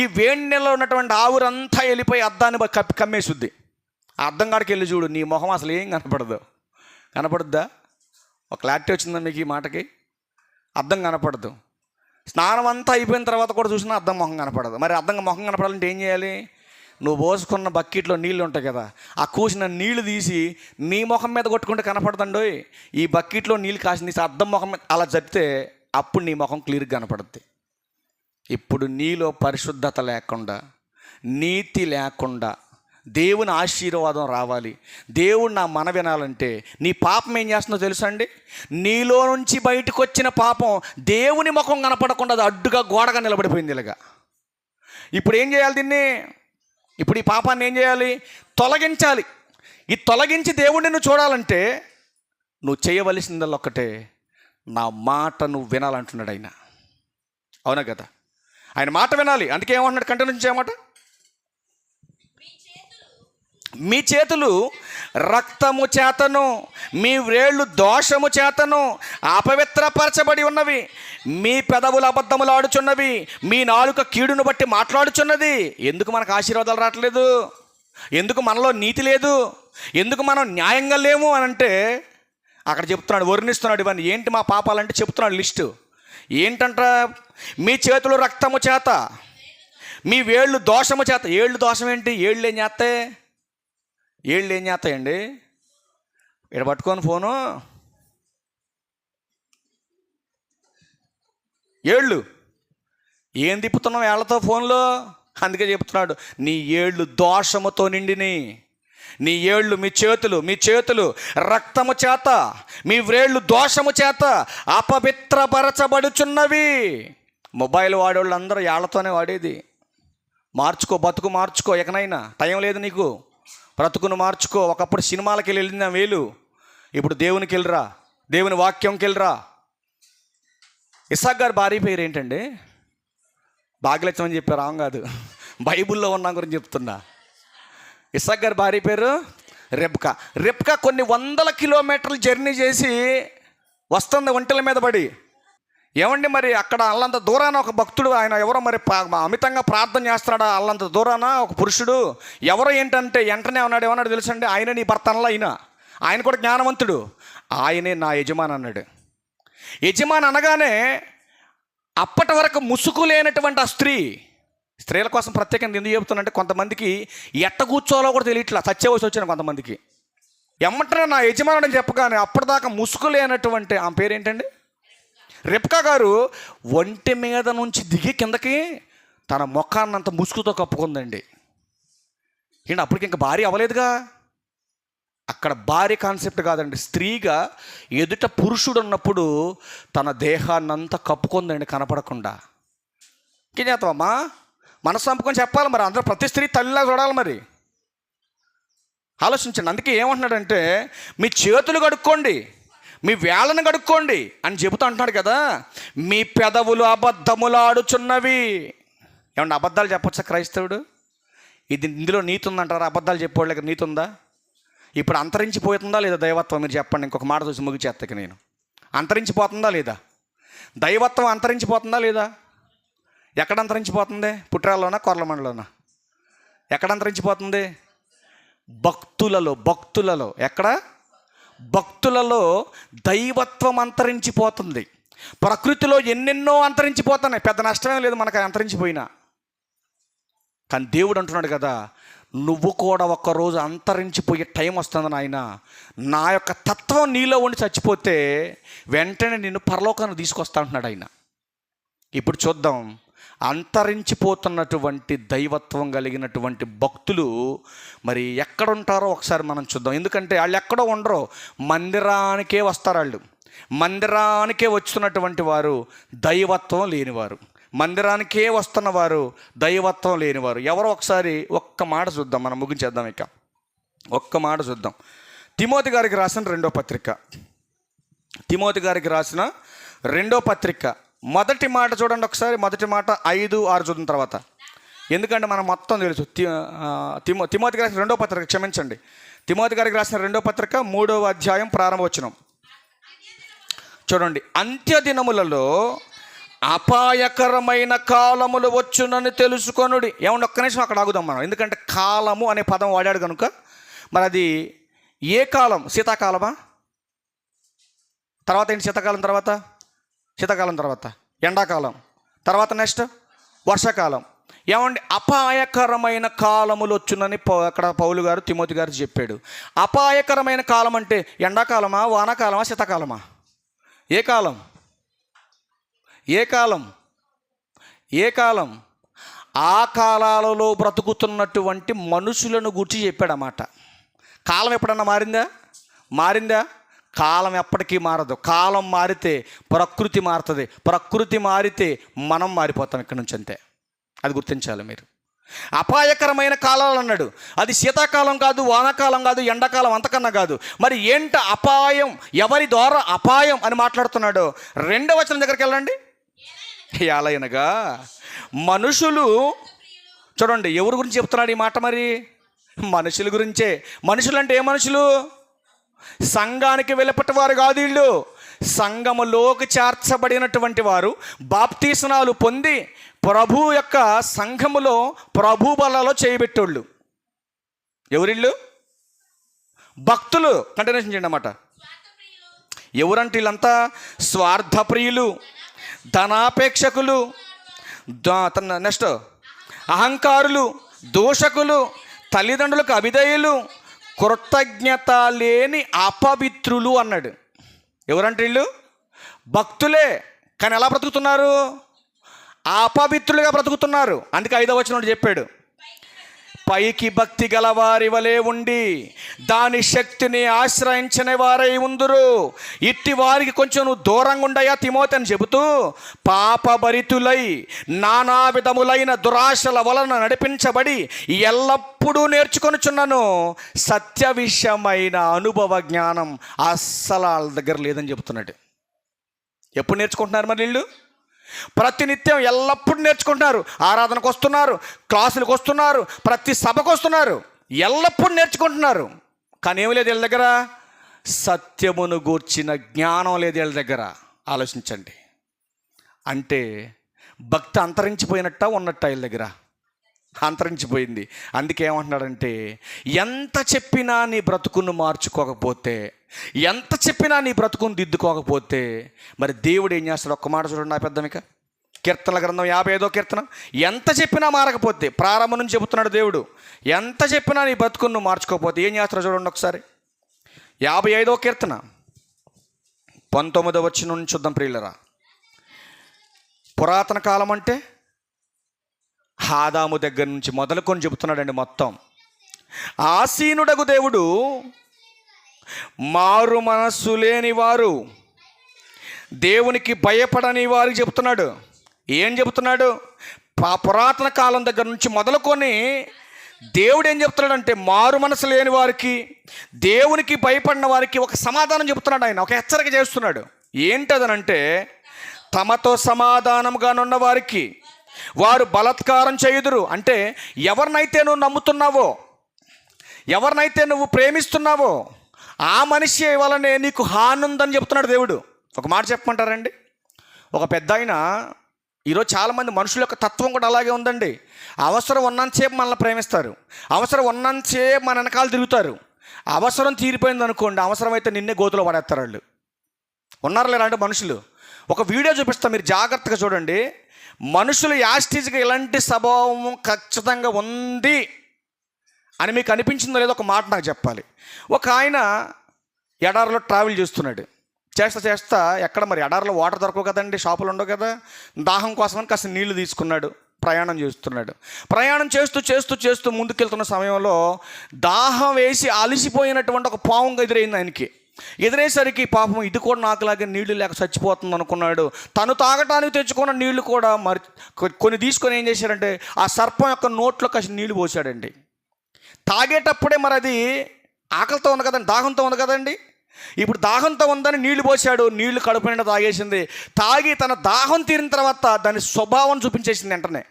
ఈ వేడి నీళ్ళలో ఉన్నటువంటి ఆవురంతా వెళ్ళిపోయి అద్దాన్ని కమ్మేసుద్ది. ఆ అద్దం కాడికి వెళ్ళి చూడు, నీ మొహం అసలు ఏం కనపడుద్దా? ఒక క్లారిటీ వచ్చిందా మీకు ఈ మాటకి? అద్దం కనపడదు. స్నానం అంతా అయిపోయిన తర్వాత కూడా చూసినా అద్దం మొహం కనపడదు. మరి అద్దం మొహం కనపడాలంటే ఏం చేయాలి? నువ్వు పోసుకున్న బకెట్లో నీళ్ళు ఉంటాయి కదా, ఆ కూసిన నీళ్లు తీసి నీ ముఖం మీద కొట్టుకుంటే కనపడదండో. ఈ బకెట్లో నీళ్ళు కాసి తీసి అద్దం ముఖం మీద అలా చెప్తే అప్పుడు నీ ముఖం క్లియర్గా కనపడుద్ది. ఇప్పుడు నీలో పరిశుద్ధత లేకుండా, నీతి లేకుండా దేవుని ఆశీర్వాదం రావాలి, దేవుడు నా మన వినాలంటే నీ పాపం ఏం చేస్తుందో తెలుసా అండి? నీలో నుంచి బయటకు వచ్చిన పాపం దేవుని ముఖం కనపడకుండా అది అడ్డుగా గోడగా నిలబడిపోయింది ఇలాగా. ఇప్పుడు ఏం చేయాలి దీన్ని? ఇప్పుడు ఈ పాపాన్ని ఏం చేయాలి? తొలగించాలి. ఈ తొలగించి దేవుడిని నువ్వు చూడాలంటే నువ్వు చేయవలసిందల్లా ఒక్కటే, నా మాట నువ్వు వినాలంటున్నాడు ఆయన. అవునా కదా? ఆయన మాట వినాలి. అందుకే ఏమంటున్నాడు? కంటి నుంచి ఏమాట? మీ చేతులు రక్తము చేతను, మీ వ్రేళ్ళు దోషము చేతను అపవిత్రపరచబడి ఉన్నవి, మీ పెదవులు అబద్ధములు ఆడుచున్నవి, మీ నాలుక కీడును బట్టి మాట్లాడుచున్నది. ఎందుకు మనకు ఆశీర్వాదాలు రావట్లేదు? ఎందుకు మనలో నీతి లేదు? ఎందుకు మనం న్యాయంగా లేము అని అంటే అక్కడ చెప్తున్నాడు, వర్ణిస్తున్నాడు ఇవన్నీ. ఏంటి మా పాపాలంటే చెప్తున్నాడు లిస్టు. ఏంటంట? మీ చేతులు రక్తము చేత, మీ వేళ్ళు దోషము చేత. ఏళ్ళు దోషం ఏంటి? ఏళ్ళు ఏం చేస్తాయండి? ఇక్కడ పట్టుకొని ఫోను, ఏళ్ళు ఏం తిప్పుతున్నావు ఏళ్లతో ఫోన్లో? అందుకే చెప్తున్నాడు, నీ ఏళ్ళు దోషముతో నిండిని. నీ ఏళ్ళు, మీ చేతులు రక్తము చేత, మీ వ్రేళ్ళు దోషము చేత అపవిత్రపరచబడుచున్నవి. మొబైల్ వాడేవాళ్ళు అందరూ ఏళ్లతోనే వాడేది. మార్చుకో, బతుకు మార్చుకో, ఎకనైనా టైం లేదు నీకు. బ్రతుకును మార్చుకో. ఒకప్పుడు సినిమాలకి వెళ్ళిన వేలు, ఇప్పుడు దేవునికి వెళ్ళరా, దేవుని వాక్యంకి వెళ్ళరా. ఇస్సాకు గారి భార్య పేరు ఏంటండి? భాగ్యలక్ష్మి అని చెప్పారు. రాం కాదు, బైబిల్లో ఉన్న గురించి చెప్తున్నా. ఇస్సాకు గారి భార్య పేరు రెబ్కా. కొన్ని వందల కిలోమీటర్లు జర్నీ చేసి వస్తుంది ఒంటెల మీద పడి. ఏమండి మరి అక్కడ అల్లంత దూరాన ఒక భక్తుడు, ఆయన ఎవరో మరి అమితంగా ప్రార్థన చేస్తున్నాడు. అల్లంత దూరాన ఒక పురుషుడు ఎవరో ఏంటంటే వెంటనే ఏమన్నాడు తెలుసండి? ఆయన నీ భర్త అనలా, ఆయన కూడా జ్ఞానవంతుడు. ఆయనే నా యజమాని అన్నాడు. యజమాని అనగానే అప్పటి వరకు ముసుగు లేనటువంటి ఆ స్త్రీల కోసం ప్రత్యేకంగా ఎందుకు చెబుతానంటే కొంతమందికి ఎట్ట కూర్చోవాలో కూడా తెలియట్లా, చచ్చేవలసి వచ్చిన కొంతమందికి. ఎమ్మటనే నా యజమాని అని చెప్పగానే అప్పటిదాకా ముసుగు లేనటువంటి ఆమె పేరేంటండి? రెబ్కా గారు ఒంటి మీద నుంచి దిగి కిందకి తన ముఖాన్నంత ముసుగుతో కప్పుకుందండి. ఏంటి అప్పటికి ఇంకా భార్య అవ్వలేదుగా. అక్కడ భార్య కాన్సెప్ట్ కాదండి, స్త్రీగా ఎదుట పురుషుడు ఉన్నప్పుడు తన దేహాన్నంతా కప్పుకుందండి కనపడకుండా. ఇంకేం చేస్తావమ్మా? మనసు చంపుకొని చెప్పాలి మరి. అందరూ ప్రతి స్త్రీ తల్లిలా చూడాలి మరి. ఆలోచించండి. అందుకే ఏమంటున్నాడంటే మీ చేతులు కడుక్కోండి, మీ వేళ్ళను కడుక్కోండి అని చెబుతూ అంటున్నాడు కదా. మీ పెదవులు అబద్ధములు ఆడుచున్నవి. ఏమన్నా అబద్ధాలు చెప్పొచ్చా క్రైస్తవుడు? ఇందులో నీతి ఉందంటారా? అబద్ధాలు చెప్పేవాళ్ళకి నీతి ఉందా? ఇప్పుడు అంతరించిపోతుందా లేదా దైవత్వం? మీరు చెప్పండి. ఇంకొక మాట చూసి ముగిచేత్తకి నేను. అంతరించిపోతుందా లేదా? దైవత్వం అంతరించిపోతుందా లేదా? ఎక్కడ అంతరించిపోతుంది? పుట్రాల్లోనా కొర్లమండలోనా? ఎక్కడ అంతరించిపోతుంది? భక్తులలో. ఎక్కడ? భక్తులలో దైవత్వం అంతరించిపోతుంది. ప్రకృతిలో ఎన్నెన్నో అంతరించిపోతున్నాయి, పెద్ద నష్టమే లేదు మనకు అంతరించిపోయినా. కానీ దేవుడు అంటున్నాడు కదా, నువ్వు కూడా ఒక్కరోజు అంతరించిపోయే టైం వస్తుంది నాయన. నా యొక్క తత్వం నీలో ఉండి చచ్చిపోతే వెంటనే నిన్ను పరలోకానికి తీసుకొస్తా అంటున్నాడు ఆయన. ఇప్పుడు చూద్దాం, అంతరించిపోతున్నటువంటి దైవత్వం కలిగినటువంటి భక్తులు మరి ఎక్కడుంటారో ఒకసారి మనం చూద్దాం. ఎందుకంటే వాళ్ళు ఎక్కడో ఉండరు, మందిరానికే వస్తారు. వాళ్ళు మందిరానికే వస్తున్నటువంటి వారు దైవత్వం లేనివారు. మందిరానికే వస్తున్నవారు దైవత్వం లేనివారు ఎవరో ఒకసారి ఒక్క మాట చూద్దాం, మనం ముగించేద్దాం. ఇక ఒక్క మాట చూద్దాం. తిమోతి గారికి రాసిన రెండో పత్రిక మొదటి మాట చూడండి ఒకసారి. మొదటి మాట 5-6 చూద్దాం తర్వాత, ఎందుకంటే మనం మొత్తం తెలుసు. తిమోతి గారికి రెండో పత్రిక, క్షమించండి, తిమోతి గారికి రాసిన రెండో పత్రిక 3వ అధ్యాయం ప్రారంభవచనం చూడండి. అంత్య దినములలో అపాయకరమైన కాలములు వచ్చునని తెలుసుకొనుడి. ఏమన్నా ఒక్క నిమిషం అక్కడ ఆగుదాం మనం, ఎందుకంటే కాలము అనే పదం వాడాడు కనుక. మరి అది ఏ కాలం? శీతాకాలమా? తర్వాత ఏంటి? శీతాకాలం తర్వాత ఎండాకాలం, తర్వాత నెక్స్ట్ వర్షాకాలం. ఏమండి, అపాయకరమైన కాలములు వచ్చునని అక్కడ పౌలు గారు తిమోతి గారు చెప్పాడు. అపాయకరమైన కాలం అంటే ఎండాకాలమా, వానాకాలమా, శీతాకాలమా? ఏ కాలం? ఆ కాలాలలో బ్రతుకుతున్నటువంటి మనుషులను గురించి చెప్పాడన్నమాట. కాలం ఎప్పుడన్నా మారిందా? కాలం ఎప్పటికీ మారదు. కాలం మారితే ప్రకృతి మారుతుంది, ప్రకృతి మారితే మనం మారిపోతాం ఇక్కడి నుంచి, అంతే. అది గుర్తించాలి మీరు. అపాయకరమైన కాలాలు అన్నాడు. అది శీతాకాలం కాదు, వానాకాలం కాదు, ఎండాకాలం అంతకన్నా కాదు. మరి ఏంట అపాయం? ఎవరి ద్వారా అపాయం అని మాట్లాడుతున్నాడు? 2వ వచనం దగ్గరికి వెళ్ళండి. ఎలాగనగా మనుషులు, చూడండి ఎవరి గురించి చెప్తున్నాడు ఈ మాట? మరి మనుషుల గురించే. మనుషులు అంటే ఏ మనుషులు? సంఘానికి వెలుపటి వారు కాదు వీళ్ళు. సంఘములోకి చేర్చబడినటువంటి వారు, బాప్తీస్నాలు పొంది ప్రభు యొక్క సంఘములో ప్రభు బలలో చేయబెట్టోళ్ళు. ఎవరిళ్ళు? భక్తులు. కంటిన్యూషన్ చేయండి అన్నమాట. ఎవరంటే వీళ్ళంతా స్వార్థప్రియులు, ధనాపేక్షకులు, నెక్స్ట్ అహంకారులు, దూషకులు, తల్లిదండ్రులకు అవిధేయులు, కృతజ్ఞత లేని అపవిత్రులు అన్నాడు. ఎవరంటే వీళ్ళు? భక్తులే, కానీ ఎలా బ్రతుకుతున్నారు? అపవిత్రులుగా బ్రతుకుతున్నారు. అందుకే 5వ వచనంలో చెప్పాడు, పైకి భక్తి గలవారి వలె ఉండి దాని శక్తిని ఆశ్రయించని వారై ఉందురు. ఇట్టి వారికి కొంచెం నువ్వు దూరంగా ఉండయా తిమోతి అని చెబుతూ, పాపభరితులై నానా విధములైన దురాశల వలన నడిపించబడి ఎల్లప్పుడూ నేర్చుకొనుచున్నాను సత్య విషయమైన అనుభవ జ్ఞానం అస్సలు వాళ్ళ దగ్గర లేదని చెబుతున్నాడు. ఎప్పుడు నేర్చుకుంటున్నారు మరి వీళ్ళు? ప్రతినిత్యం ఎల్లప్పుడూ నేర్చుకుంటున్నారు. ఆరాధనకు వస్తున్నారు, క్లాసులకు వస్తున్నారు, ప్రతి సభకు వస్తున్నారు, ఎల్లప్పుడూ నేర్చుకుంటున్నారు. కానీ ఏమి లేదు వీళ్ళ దగ్గర? సత్యమును గూర్చిన జ్ఞానం లేదు వీళ్ళ దగ్గర. ఆలోచించండి. అంటే భక్తి అంతరించిపోయినట్ట ఉన్నట్ట వీళ్ళ దగ్గర? అంతరించిపోయింది. అందుకే ఏమంటున్నాడంటే, ఎంత చెప్పినా నీ బ్రతుకును మార్చుకోకపోతే, ఎంత చెప్పినా నీ బ్రతుకును దిద్దుకోకపోతే మరి దేవుడు ఏం చేస్తాడు? ఒక్క మాట చూడండి నా పెద్దమిక. కీర్తనల గ్రంథం 55వ కీర్తన. ఎంత చెప్పినా మారకపోతే, ప్రారంభం నుంచి చెబుతున్నాడు దేవుడు, ఎంత చెప్పినా నీ బ్రతుకును మార్చుకోకపోతే ఏం చేస్తాడో చూడండి ఒకసారి. 55వ కీర్తన 19వ వచనం నుంచి చూద్దాం ప్రియులరా. పురాతన కాలం అంటే ఆదాము దగ్గర నుంచి మొదలుకొని చెబుతున్నాడండి మొత్తం. ఆసీనుడగు దేవుడు మారు మనస్సు లేని వారు, దేవునికి భయపడని వారికి చెబుతున్నాడు. ఏం చెబుతున్నాడు? పురాతన కాలం దగ్గర నుంచి మొదలుకొని దేవుడు ఏం చెప్తున్నాడంటే మారు మనసు లేని వారికి, దేవునికి భయపడిన వారికి ఒక సమాధానం చెప్తున్నాడు. ఆయన ఒక హెచ్చరిక చేస్తున్నాడు. ఏంటదనంటే, తమతో సమాధానంగానున్న వారికి వారు బలాత్కారం చేయుదురు. అంటే ఎవరినైతే నువ్వు నమ్ముతున్నావో, ఎవరినైతే నువ్వు ప్రేమిస్తున్నావో ఆ మనిషి వలనే నీకు హాని ఉందని చెప్తున్నాడు దేవుడు. ఒక మాట చెప్పమంటారండి, ఒక పెద్ద ఆయన, ఈరోజు చాలామంది మనుషుల యొక్క తత్వం కూడా అలాగే ఉందండి. అవసరం ఉన్నంతసేపు మనల్ని ప్రేమిస్తారు, అవసరం ఉన్నంతసేపు మన వెనకాల తిరుగుతారు. అవసరం తీరిపోయింది అనుకోండి, అవసరమైతే నిన్నే గోతులో పడేస్తారు వాళ్ళు. ఉన్నారు లేరా అంటే మనుషులు. ఒక వీడియో చూపిస్తా, మీరు జాగ్రత్తగా చూడండి. మనుషులు యాస్టీజ్గా ఇలాంటి స్వభావం ఖచ్చితంగా ఉంది అని మీకు అనిపించిందో లేదో ఒక మాట నాకు చెప్పాలి. ఒక ఆయన ఎడారిలో ట్రావెల్ చేస్తున్నాడు. చేస్తా ఎక్కడ మరి ఎడారిలో వాటర్ దొరకవు కదండి, షాపులు ఉండవు కదా. దాహం కోసమని కాస్త నీళ్లు తీసుకున్నాడు, ప్రయాణం చేస్తున్నాడు. ప్రయాణం చేస్తూ ముందుకెళ్తున్న సమయంలో దాహం వేసి అలసిపోయినటువంటి ఒక పాము ఎదురైంది ఆయనకి. ఎదురేసరికి పాపం ఇది కూడా నాకులాగే నీళ్లు లేక చచ్చిపోతుంది అనుకున్నాడు. తను తాగటానికి తెచ్చుకున్న నీళ్లు కూడా మరి కొన్ని తీసుకొని ఏం చేశాడంటే ఆ సర్పం యొక్క నోట్లో కాసి నీళ్లు పోసాడండి. తాగేటప్పుడే మరి అది ఆకలితో ఉంది కదండి, దాహంతో ఉంది కదండి. ఇప్పుడు దాహంతో ఉందని నీళ్లు పోసాడు, నీళ్లు కడుపు నిండా తాగేసింది. తాగి తన దాహం తీరిన తర్వాత దాని స్వభావం చూపించేసింది వెంటనే.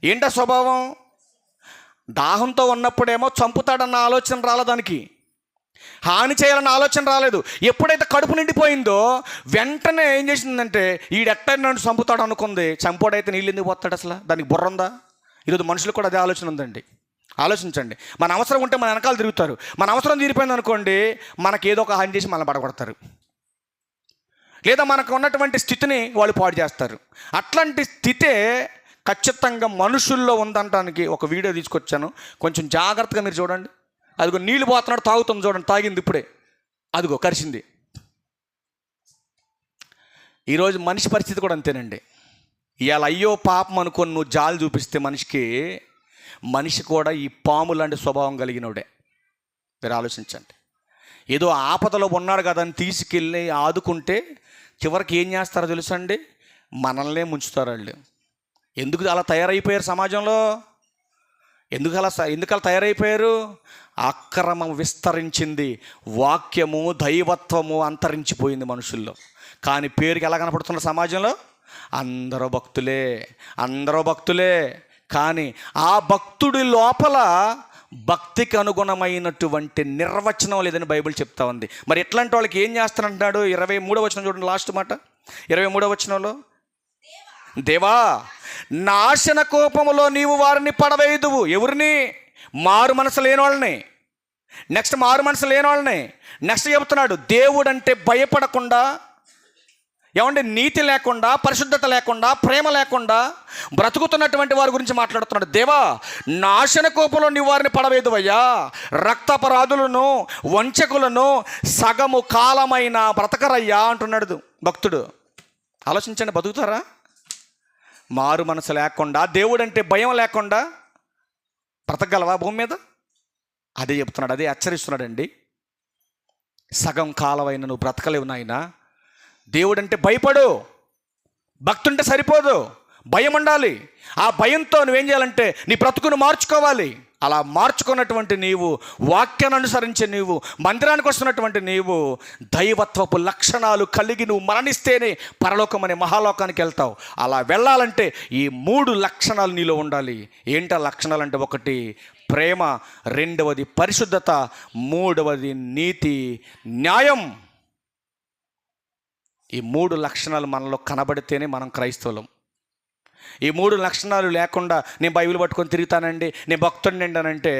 ఏంటా స్వభావం? దాహంతో ఉన్నప్పుడేమో చంపుతాడన్న ఆలోచన రాలే, దానికి హాని చేయాలన్న ఆలోచన రాలేదు. ఎప్పుడైతే కడుపు నిండిపోయిందో వెంటనే ఏం చేసిందంటే, ఈడెట్ట నన్ను చంపుతాడు అనుకుంది. చంపోడైతే నీళ్ళు ఎందుకు పోతాడు అసలు? దానికి బుర్ర ఉందా? ఈరోజు మనుషులకు కూడా అదే ఆలోచన ఉందండి. ఆలోచించండి. మన అవసరం ఉంటే మన వెనకాల తిరుగుతారు, మన అవసరం తీరిపోయింది అనుకోండి మనకి ఏదో ఒక హాని చేసి మనల్ని పడగొడతారు, లేదా మనకు ఉన్నటువంటి స్థితిని వాళ్ళు పాడు చేస్తారు. అట్లాంటి స్థితే ఖచ్చితంగా మనుషుల్లో ఉందనడానికి ఒక వీడియో తీసుకొచ్చాను, కొంచెం జాగ్రత్తగా మీరు చూడండి. అదిగో నీళ్ళు పోతున్నాడు, తాగుతుంది చూడండి, తాగింది ఇప్పుడే, అదిగో కరిచింది. ఈరోజు మనిషి పరిస్థితి కూడా అంతేనండి. ఇవాళ అయ్యో పాపం అనుకొని నువ్వు జాలి చూపిస్తే మనిషి కూడా ఈ పాము లాంటి స్వభావం కలిగినోడే. మీరు ఆలోచించండి. ఏదో ఆపదలో ఉన్నాడు కదా అని తీసుకెళ్ళి ఆదుకుంటే చివరికి ఏం చేస్తారో తెలుసండి, మనల్నే ముంచుతారు వాళ్ళు. ఎందుకు అలా తయారైపోయారు సమాజంలో? ఎందుకు అలా తయారైపోయారు? అక్రమం విస్తరించింది, వాక్యము దైవత్వము అంతరించిపోయింది మనుషుల్లో. కానీ పేరుకి ఎలా కనపడుతున్నారు సమాజంలో? అందరూ భక్తులే. కానీ ఆ భక్తుడి లోపల భక్తికి అనుగుణమైనటువంటి నిర్వచనం లేదని బైబిల్ చెప్తా ఉంది. మరి ఎట్లాంటి వాళ్ళకి ఏం చేస్తానంటున్నాడు? 23వ వచనం చూడండి, లాస్ట్ మాట 23వ వచనంలో, దేవా నాశన కోపములో నీవు వారిని పడవేయుదువు. ఎవరిని? మారు మనసు లేని వాళ్ళని. నెక్స్ట్ చెబుతున్నాడు, దేవుడంటే భయపడకుండా, ఏమంటే నీతి లేకుండా, పరిశుద్ధత లేకుండా, ప్రేమ లేకుండా బ్రతుకుతున్నటువంటి వారి గురించి మాట్లాడుతున్నాడు. దేవా నాశన కోపంలో నీ వారిని పడవేదువయ్యా, రక్తాపరాధులను వంచకులను సగము కాలమైన బ్రతకరయ్యా అంటున్నాడు భక్తుడు. ఆలోచించండి, బతుకుతారా? మారు మనసు లేకుండా, దేవుడంటే భయం లేకుండా బ్రతకగలవా భూమి మీద? అదే చెప్తున్నాడు, అదే హెచ్చరిస్తున్నాడండి. సగం కాలమైన నువ్వు బ్రతకలేవు నాయనా. దేవుడంటే భయపడు, భక్తుంటే సరిపోదు, భయం ఉండాలి. ఆ భయంతో నువ్వేం చేయాలంటే నీ బ్రతుకును మార్చుకోవాలి. అలా మార్చుకున్నటువంటి నీవు, వాక్యాన్ని అనుసరించే నీవు, మందిరానికి వస్తున్నటువంటి నీవు దైవత్వపు లక్షణాలు కలిగి నువ్వు మరణిస్తేనే పరలోకం అనే మహాలోకానికి వెళ్తావు. అలా వెళ్ళాలంటే ఈ 3 లక్షణాలు నీలో ఉండాలి. ఏంటా లక్షణాలు అంటే, 1 ప్రేమ, 2వది పరిశుద్ధత, 3వది నీతి న్యాయం. ఈ 3 లక్షణాలు మనలో కనబడితేనే మనం క్రైస్తవులం. ఈ 3 లక్షణాలు లేకుండా నేను బైబిల్ పట్టుకొని తిరుగుతానండి, నేను భక్తుడిని అంటే,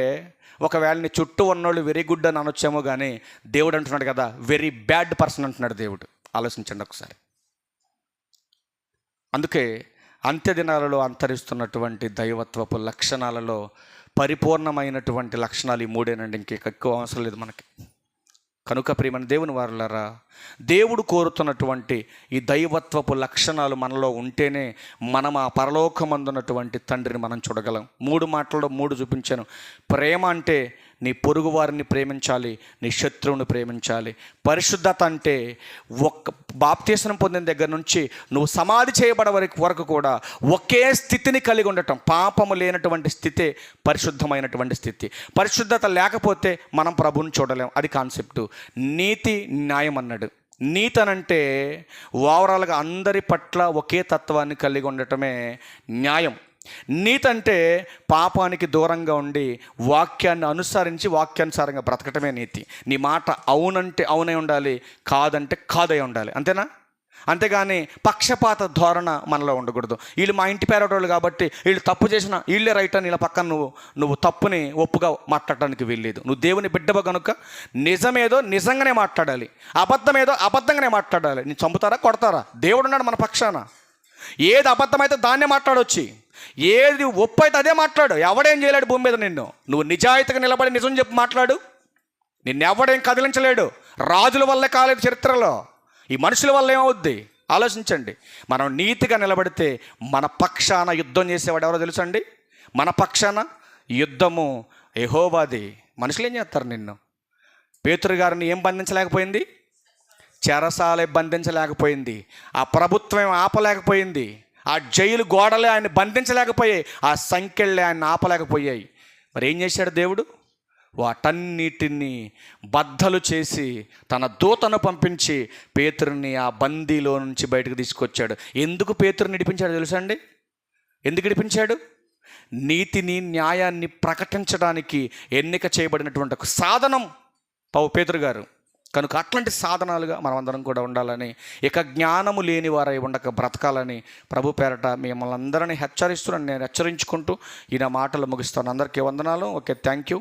ఒకవేళ నీ చుట్టూ ఉన్నోళ్ళు వెరీ గుడ్ అని అనొచ్చేమో, కానీ దేవుడు అంటున్నాడు కదా వెరీ బ్యాడ్ పర్సన్ అంటున్నాడు దేవుడు. ఆలోచించండి ఒకసారి. అందుకే అంత్యదినాలలో అంతరిస్తున్నటువంటి దైవత్వపు లక్షణాలలో పరిపూర్ణమైనటువంటి లక్షణాలు ఈ 3ఏనండి, ఇంకెక్కువ అవసరం లేదు మనకి. కనుక ప్రియమైన దేవుని వారలారా, దేవుడు కోరుతున్నటువంటి ఈ దైవత్వపు లక్షణాలు మనలో ఉంటేనే మనం ఆ పరలోకమందున్నటువంటి తండ్రిని మనం చూడగలం. 3 మాటల్లో 3 చూపించాను. ప్రేమ అంటే నీ పొరుగు వారిని ప్రేమించాలి, నీ శత్రువుని ప్రేమించాలి. పరిశుద్ధత అంటే బాప్తీసం పొందిన దగ్గర నుంచి నువ్వు సమాధి చేయబడే వరకు కూడా ఒకే స్థితిని కలిగి ఉండటం, పాపము లేనటువంటి స్థితే పరిశుద్ధమైనటువంటి స్థితి. పరిశుద్ధత లేకపోతే మనం ప్రభువుని చూడలేం. అది కాన్సెప్టు. నీతి న్యాయం అన్నాడు. నీతి అనంటే ఓవరాల్గా అందరి పట్ల ఒకే తత్వాన్ని కలిగి ఉండటమే న్యాయం. నీతి అంటే పాపానికి దూరంగా ఉండి వాక్యాన్ని అనుసరించి వాక్యానుసారంగా బ్రతకటమే నీతి. నీ మాట అవునంటే అవునై ఉండాలి, కాదంటే కాదై ఉండాలి. అంతేనా? అంతేగాని పక్షపాత ధోరణ మనలో ఉండకూడదు. వీళ్ళు మా ఇంటి పేరటోళ్ళు కాబట్టి వీళ్ళు తప్పు చేసిన వీళ్ళే రైట్ అని ఇలా పక్కన నువ్వు తప్పుని ఒప్పుగా మాట్లాడటానికి వీల్లేదు. నువ్వు దేవుని బిడ్డవ కనుక నిజమేదో నిజంగానే మాట్లాడాలి, అబద్ధమేదో అబద్ధంగానే మాట్లాడాలి. నీ చంపుతారా, కొడతారా? దేవుడు ఉన్నాడు మన పక్షాన. ఏది అబద్ధమైతే దాన్నే మాట్లాడొచ్చి, ఏది ఒప్పు అయితే అదే మాట్లాడు. ఎవడేం చేయలేడు భూమి మీద నిన్ను. నువ్వు నిజాయితీగా నిలబడి నిజం చెప్పి మాట్లాడు, నిన్నెవడేం కదిలించలేడు. రాజుల వల్లే కాలేదు చరిత్రలో, ఈ మనుషుల వల్ల ఏమవుద్ది ఆలోచించండి. మనం నీతిగా నిలబడితే మన పక్షాన యుద్ధం చేసేవాడు ఎవరో తెలుసండి? మన పక్షాన యుద్ధము యెహోవాది. మనుషులు ఏం చేస్తారు? నిన్ను పేతురు గారిని ఏం బంధించలేకపోయింది? చెరసాలే బంధించలేకపోయింది, ఆ ప్రభుత్వం ఆపలేకపోయింది, ఆ జైలు గోడలే ఆయన బంధించలేకపోయాయి, ఆ సంఖ్యలే ఆయన ఆపలేకపోయాయి. మరి ఏం చేశాడు దేవుడు? వాటన్నిటిని బద్దలు చేసి తన దూతను పంపించి పేతురుని ఆ బందీలో నుంచి బయటకు తీసుకొచ్చాడు. ఎందుకు పేతురుని నడిపించాడు తెలుసా అండి? ఎందుకు నడిపించాడు? నీతిని న్యాయాన్ని ప్రకటించడానికి ఎన్నిక చేయబడినటువంటి ఒక సాధనం పేతురు గారు. కనుక అట్లాంటి సాధనాలుగా మనమందరం కూడా ఉండాలని, ఇక జ్ఞానము లేని వారై ఉండక బ్రతకాలని ప్రభు పేరట మిమ్మల్ని అందరినీ హెచ్చరిస్తున్నాను. నేను హెచ్చరించుకుంటూ ఈ నా మాటలు ముగిస్తాను. అందరికీ వందనాలు. Okay, thank you.